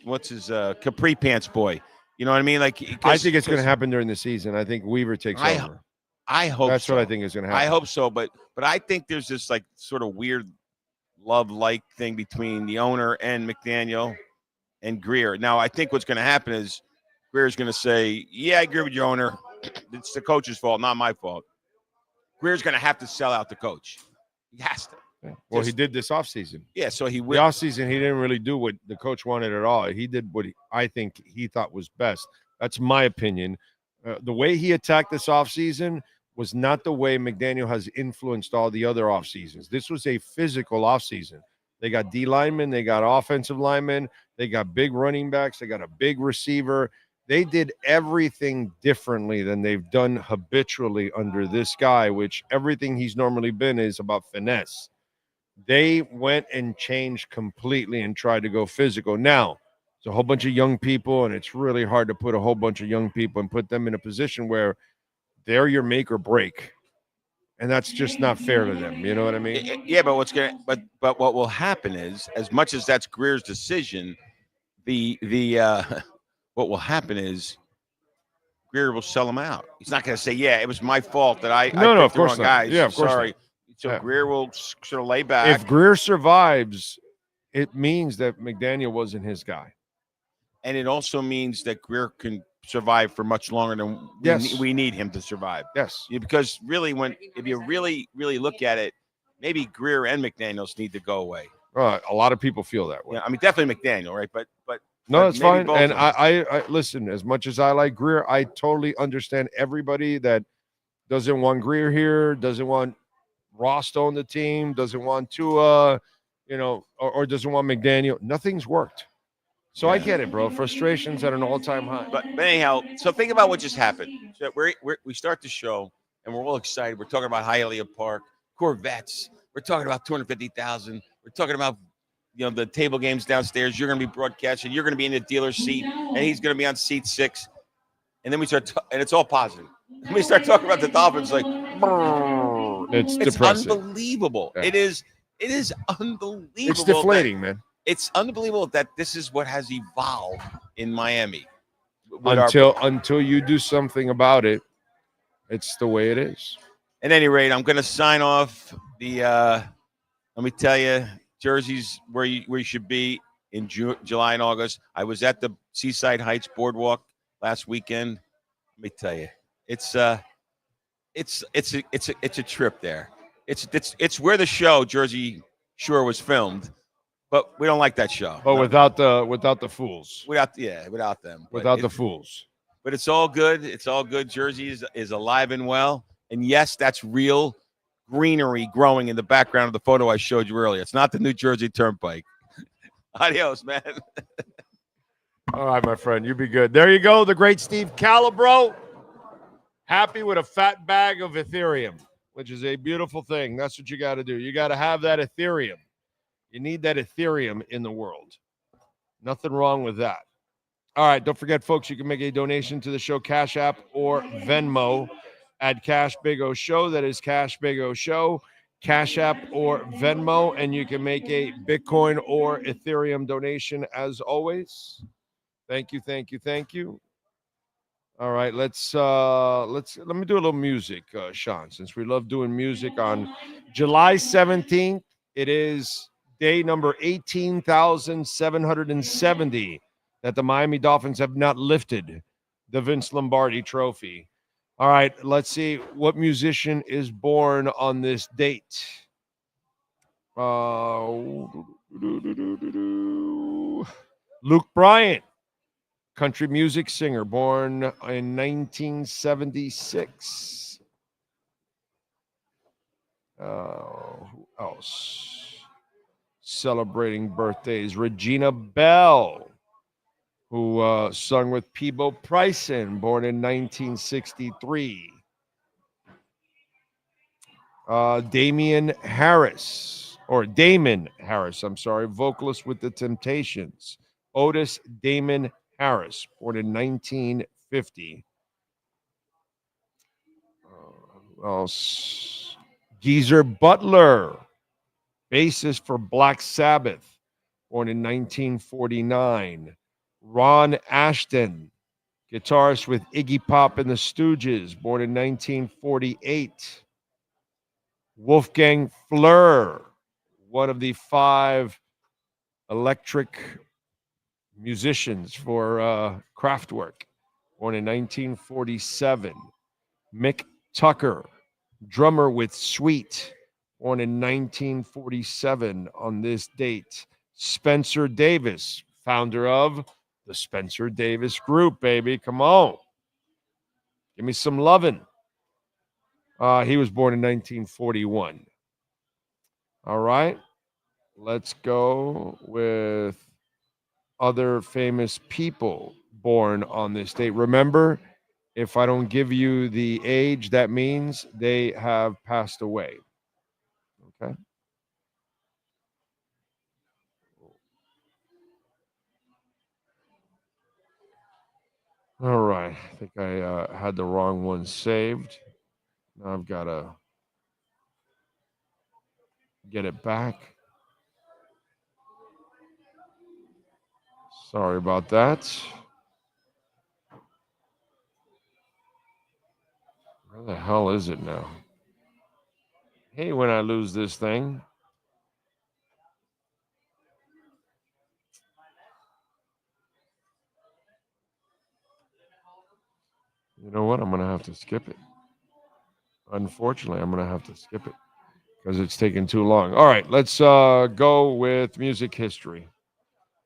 What's his capri pants boy? You know what I mean? Like, I think it's going to happen during the season. I think Weaver takes over. I hope that's so. what I think is going to happen. I hope so, but I think there's this like sort of weird love-like thing between the owner and McDaniel and Greer. Now, I think what's going to happen is Greer's going to say, "Yeah, I agree with your owner. It's the coach's fault, not my fault." Greer's going to have to sell out the coach. He has to. Yeah. Well, he did this offseason. Yeah, so he will. The offseason, he didn't really do what the coach wanted at all. He did what I think he thought was best. That's my opinion. The way he attacked this offseason was not the way McDaniel has influenced all the other off seasons. This was a physical offseason. They got D linemen, they got offensive linemen, they got big running backs, they got a big receiver. They did everything differently than they've done habitually under this guy, which everything he's normally been is about finesse. They went and changed completely and tried to go physical. Now, it's a whole bunch of young people, and it's really hard to put a whole bunch of young people and put them in a position where they're your make or break. And that's just not fair to them. You know what I mean? Yeah, but what will happen is, as much as that's Greer's decision, what will happen is Greer will sell them out. He's not going to say, "Yeah, it was my fault that I picked of the course wrong not. guys." Yeah, of course sorry. not. So Yeah. Greer will sort of lay back. If Greer survives, it means that McDaniel wasn't his guy. And it also means that Greer can survive for much longer than we need him to survive. Yes. Because really, if you really look at it, maybe Greer and McDaniels need to go away. A lot of people feel that way. Yeah, I mean, definitely McDaniel, right? But no, it's fine. both And of them. I listen, as much as I like Greer, I totally understand everybody that doesn't want Greer here, doesn't want Ross on the team, doesn't want Tua, or doesn't want McDaniel. Nothing's worked. So I get it, bro. Frustration's at an all-time high. But anyhow, so think about what just happened. So we start the show, and we're all excited. We're talking about Hialeah Park, Corvettes. We're talking about 250,000. We're talking about the table games downstairs. You're going to be broadcasting. You're going to be in the dealer's seat, and he's going to be on seat 6. And then we start, and it's all positive. And we start talking about the Dolphins, like it's depressing. Unbelievable. Yeah. It is unbelievable. It's deflating, man. It's unbelievable that this is what has evolved in Miami. Until you do something about it, it's the way it is. At any rate, I'm going to sign off the. Let me tell you, Jersey's where you should be in July and August. I was at the Seaside Heights Boardwalk last weekend. Let me tell you, it's a trip there. It's where the show Jersey Shore was filmed, but we don't like that show. Oh, no. without the fools. Without them. Without the fools. But it's all good. It's all good. Jersey is alive and well. And yes, that's real greenery growing in the background of the photo I showed you earlier. It's not the New Jersey Turnpike. Adios, man. All right, my friend. You be good. There you go. The great Steve Calabro. Happy with a fat bag of Ethereum, which is a beautiful thing. That's what you got to do. You got to have that Ethereum. You need that Ethereum in the world. Nothing wrong with that. All right. Don't forget, folks, you can make a donation to the show, Cash App or Venmo at Cash Big O Show. That is Cash Big O Show, Cash App or Venmo. And you can make a Bitcoin or Ethereum donation as always. Thank you, thank you, thank you. All right, let me do a little music, Sean, since we love doing music. On July 17th, it is day number 18,770 that the Miami Dolphins have not lifted the Vince Lombardi trophy. All right, let's see what musician is born on this date. Luke Bryan, country music singer, born in 1976. Who else? Celebrating birthdays, Regina Bell, who sung with Peabo Bryson, born in 1963. Damon Harris, vocalist with The Temptations. Otis Damon Harris, born in 1950. Who else? Geezer Butler, bassist for Black Sabbath, born in 1949. Ron Ashton, guitarist with Iggy Pop and the Stooges, born in 1948. Wolfgang Flür, one of the 5 electric musicians for Kraftwerk, born in 1947. Mick Tucker, drummer with Sweet, born in 1947 on this date. Spencer Davis, founder of the Spencer Davis Group, baby. Come on. Give me some lovin'. He was born in 1941. All right. Let's go with other famous people born on this date. Remember, if I don't give you the age, that means they have passed away. Okay. All right. I think I had the wrong one saved. Now I've got to get it back. Sorry about that. Where the hell is it now? Hey, when I lose this thing. You know what? I'm going to have to skip it. Unfortunately, I'm going to have to skip it because it's taking too long. All right, let's go with music history.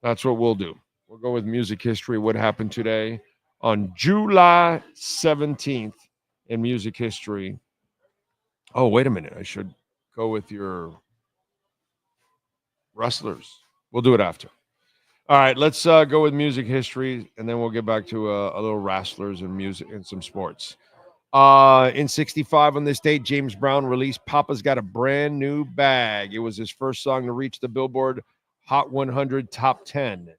That's what we'll do. We'll go with music history. What happened today on July 17th in music history? Oh, wait a minute. I should go with your wrestlers. We'll do it after. All right, let's go with music history, and then we'll get back to a little wrestlers and music and some sports. In 65 on this date, James Brown released Papa's Got a Brand New Bag. It was his first song to reach the Billboard Hot 100 Top 10.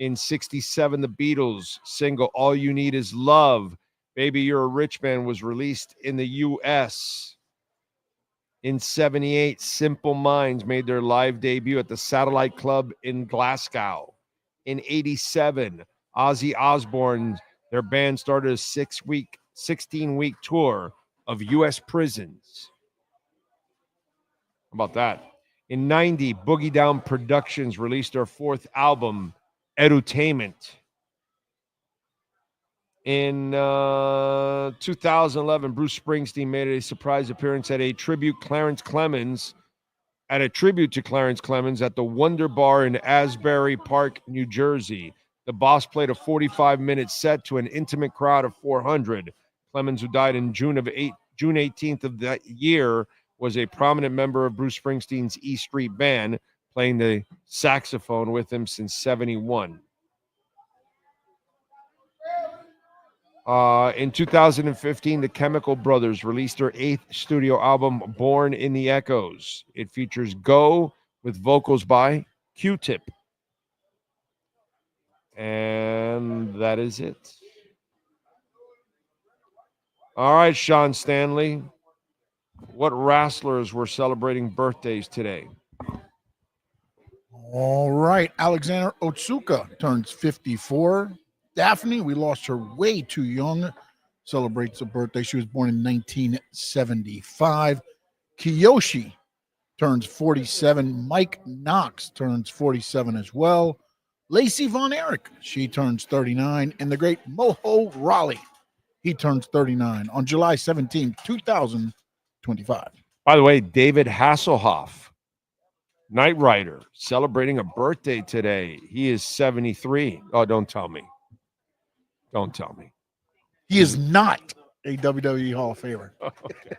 In 67, the Beatles single All You Need Is Love, Baby You're a Rich Man was released in the U.S. In 78, Simple Minds made their live debut at the Satellite Club in Glasgow. In 87, Ozzy Osbourne, their band started a 16-week tour of U.S. prisons. How about that? In 90, Boogie Down Productions released their fourth album, Edutainment. In 2011, Bruce Springsteen made a surprise appearance at a tribute to Clarence Clemens at the Wonder Bar in Asbury Park, New Jersey. The Boss played a 45-minute set to an intimate crowd of 400. Clemens, who died in June 18th of that year, was a prominent member of Bruce Springsteen's E Street Band, playing the saxophone with him since 71. In 2015, the Chemical Brothers released their 8th studio album, Born in the Echoes. It features Go with vocals by Q-Tip. And that is it. All right, Sean Stanley. What wrestlers were celebrating birthdays today? All right. Alexander Otsuka turns 54. Daphne, we lost her way too young, celebrates a birthday. She was born in 1975. Kiyoshi turns 47. Mike Knox turns 47 as well. Lacey Von Erich, she turns 39. And the great Moho Rawley, he turns 39 on July 17, 2025. By the way, David Hasselhoff, Knight Rider, celebrating a birthday today. He is 73. Oh, don't tell me. Don't tell me. He is not a WWE Hall of Famer. Okay.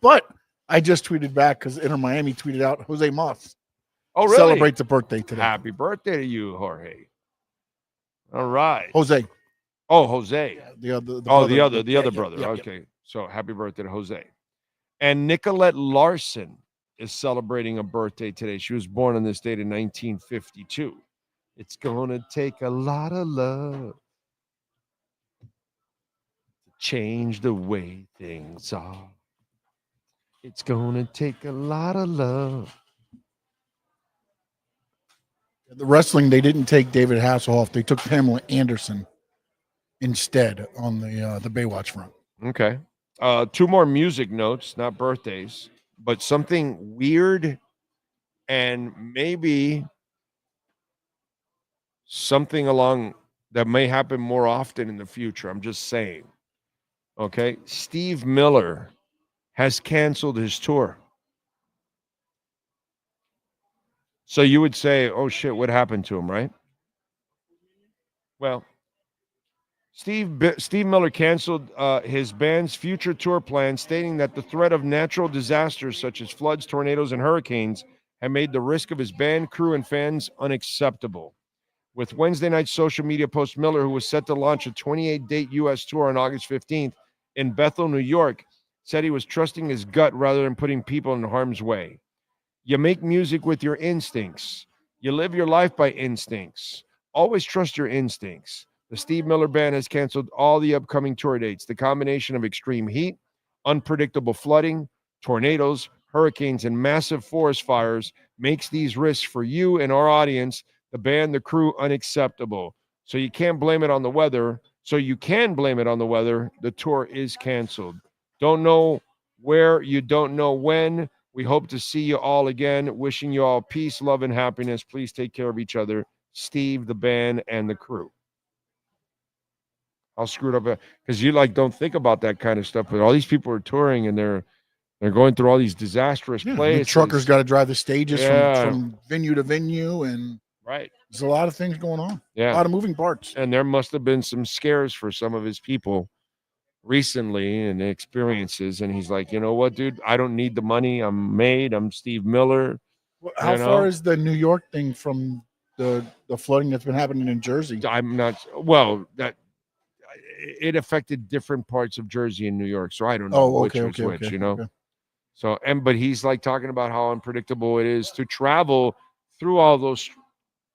But I just tweeted back because Inter Miami tweeted out Jose Moss. Oh, really? Celebrates a birthday today. Happy birthday to you, Jorge. All right. Jose. Oh, Jose. Yeah, the other brother. Yeah. Okay. So happy birthday to Jose. And Nicolette Larson is celebrating a birthday today. She was born on this date in 1952. It's going to take a lot of love to change the way things are. It's going to take a lot of love. The wrestling, they didn't take David Hasselhoff. They took Pamela Anderson instead on the Baywatch front. Okay. 2 more music notes, not birthdays, but something weird and maybe something along that may happen more often in the future. I'm just saying. Okay. Steve Miller has canceled his tour. So you would say, oh, shit, what happened to him, right? Well, Steve Miller canceled his band's future tour plans, stating that the threat of natural disasters such as floods, tornadoes, and hurricanes had made the risk of his band, crew, and fans unacceptable. With Wednesday night's social media post, Miller, who was set to launch a 28-date U.S. tour on August 15th in Bethel, New York, said he was trusting his gut rather than putting people in harm's way. You make music with your instincts. You live your life by instincts. Always trust your instincts. The Steve Miller Band has canceled all the upcoming tour dates. The combination of extreme heat, unpredictable flooding, tornadoes, hurricanes, and massive forest fires makes these risks for you and our audience, the band, the crew, unacceptable. So you can't blame it on the weather. The tour is canceled. Don't know where, you don't know when. We hope to see you all again. Wishing you all peace, love, and happiness. Please take care of each other. Steve, the band, and the crew. how screwed up, because you don't think about that kind of stuff, but all these people are touring and they're going through all these disastrous places. The truckers got to drive the stages Yeah. from venue to venue, and right, there's a lot of things going on. Yeah. A lot of moving parts. And there must have been some scares for some of his people recently and experiences. And he's like, you know what, dude, I don't need the money. I'm Steve Miller. How far is the New York thing from the flooding that's been happening in Jersey? I'm not, well, that it affected different parts of Jersey and New York. So I don't know which was which, you know? Okay. So, but he's talking about how unpredictable it is to travel through all those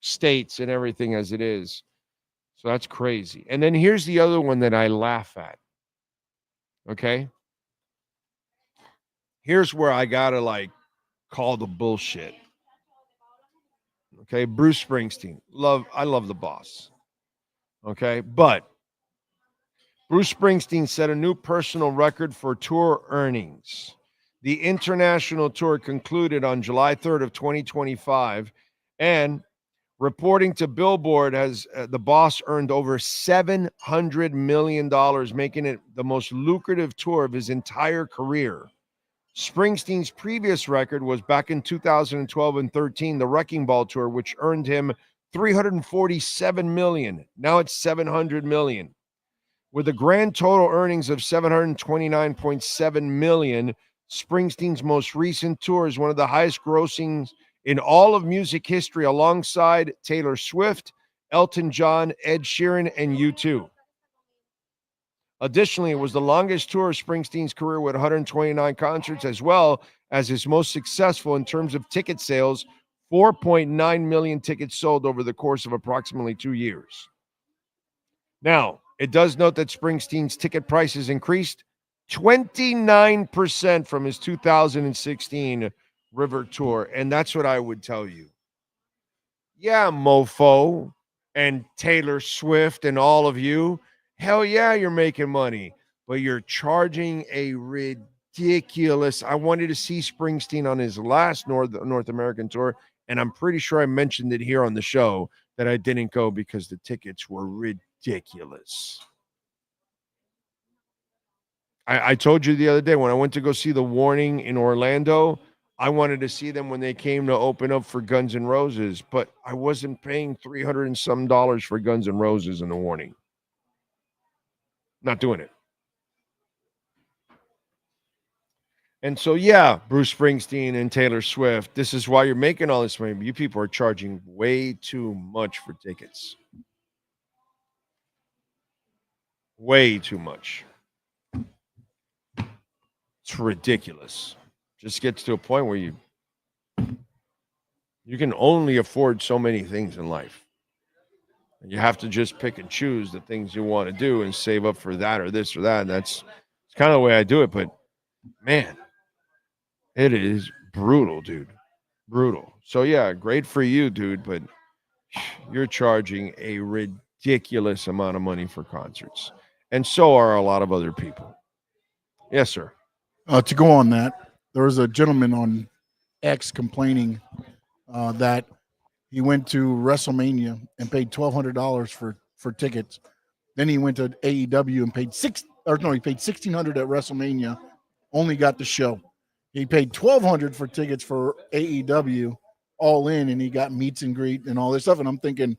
states and everything as it is. So that's crazy. And then here's the other one that I laugh at. Okay. Here's where I gotta call the bullshit. Okay. Bruce Springsteen. I love the boss. Okay. But Bruce Springsteen set a new personal record for tour earnings. The international tour concluded on July 3rd of 2025, and reporting to Billboard, the boss earned over $700 million, making it the most lucrative tour of his entire career. Springsteen's previous record was back in 2012 and 13, the Wrecking Ball Tour, which earned him $347 million. Now it's $700 million. With a grand total earnings of $729.7 million, Springsteen's most recent tour is one of the highest grossings in all of music history, alongside Taylor Swift, Elton John, Ed Sheeran, and U2. Additionally, it was the longest tour of Springsteen's career with 129 concerts, as well as his most successful in terms of ticket sales, 4.9 million tickets sold over the course of approximately 2 years. Now, it does note that Springsteen's ticket prices increased 29% from his 2016 River Tour. And that's what I would tell you. Yeah, mofo and Taylor Swift and all of you, hell yeah, you're making money, but you're charging a ridiculous. I wanted to see Springsteen on his last North American tour, and I'm pretty sure I mentioned it here on the show that I didn't go because the tickets were ridiculous. I told you the other day when I went to go see The Warning in Orlando, I wanted to see them when they came to open up for Guns N' Roses, but I wasn't paying $300 and some for Guns N' Roses in The Warning. Not doing it. And so, yeah, Bruce Springsteen and Taylor Swift, this is why you're making all this money. You people are charging way too much for tickets. Way too much. It's ridiculous. Just gets to a point where you can only afford so many things in life. And you have to just pick and choose the things you want to do and save up for that or this or that. And it's kind of the way I do it. But, man, it is brutal, dude. Brutal. So, yeah, great for you, dude. But you're charging a ridiculous amount of money for concerts. And so are a lot of other people. Yes, sir. To go on that, there was a gentleman on X complaining that he went to WrestleMania and paid $1,200 for tickets. Then he went to AEW and paid $1,600 at WrestleMania, only got the show. He paid $1,200 for tickets for AEW, all in, and he got meets and greet and all this stuff. And I'm thinking,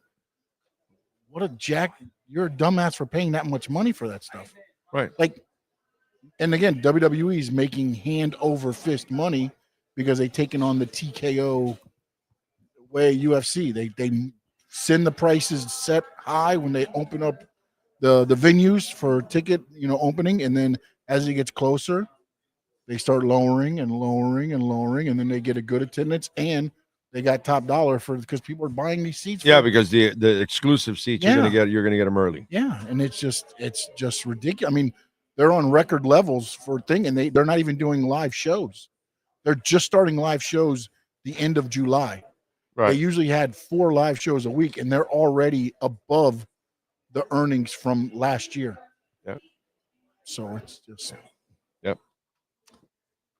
what a jack! You're a dumbass for paying that much money for that stuff, right? And again, WWE is making hand over fist money because they've taken on the TKO way UFC. They send the prices set high when they open up the venues for ticket, opening, and then as it gets closer, they start lowering and lowering and lowering, and then they get a good attendance, and they got top dollar because people are buying these seats. Yeah, because the exclusive seats you're gonna get them early. Yeah, and it's just ridiculous. I mean, they're on record levels for thing, and they're not even doing live shows. They're just starting live shows the end of July. Right. They usually had 4 live shows a week, and they're already above the earnings from last year. Yep. So it's just. Yep.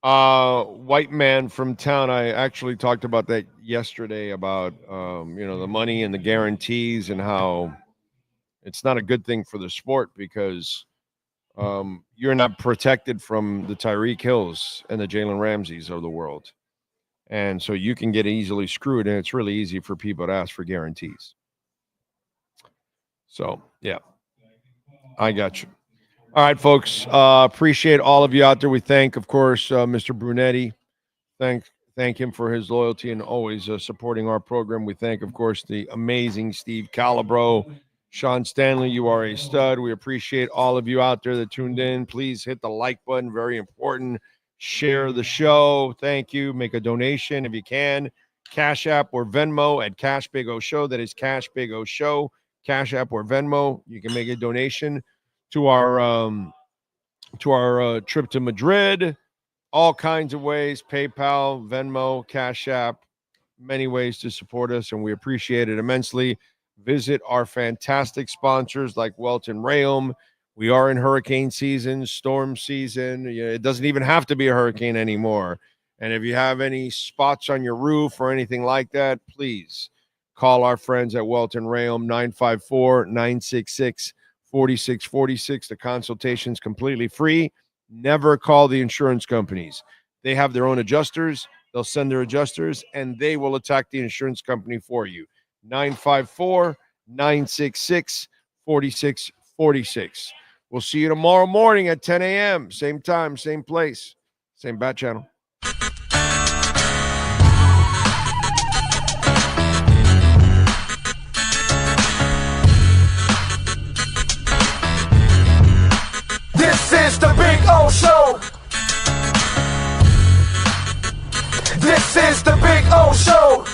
White man from town. I actually talked about that yesterday about the money and the guarantees and how It's not a good thing for the sport because you're not protected from the Tyreek Hills and the Jalen Ramseys of the world. And so you can get easily screwed, and it's really easy for people to ask for guarantees. So, yeah, I got you. All right, folks, appreciate all of you out there. We thank, of course, Mr. Brunetti. Thank him for his loyalty and always supporting our program. We thank, of course, the amazing Steve Calabro. Sean Stanley, you are a stud. We appreciate all of you out there that tuned in. Please hit the like button. Very important. Share the show. Thank you. Make a donation if you can. Cash App or Venmo at Cash Big O Show. That is Cash Big O Show. Cash App or Venmo. You can make a donation to our trip to Madrid. All kinds of ways. PayPal, Venmo, Cash App. Many ways to support us, and we appreciate it immensely. Visit our fantastic sponsors like Welton Rayom. We are in hurricane season, storm season. It doesn't even have to be a hurricane anymore. And if you have any spots on your roof or anything like that, please call our friends at Welton Rayom, 954-966-4646. The consultation is completely free. Never call the insurance companies. They have their own adjusters. They'll send their adjusters, and they will attack the insurance company for you. 954-966-4646. We'll see you tomorrow morning at 10 a.m. Same time, same place, same bat channel. This is the Big O Show. This is the Big O Show.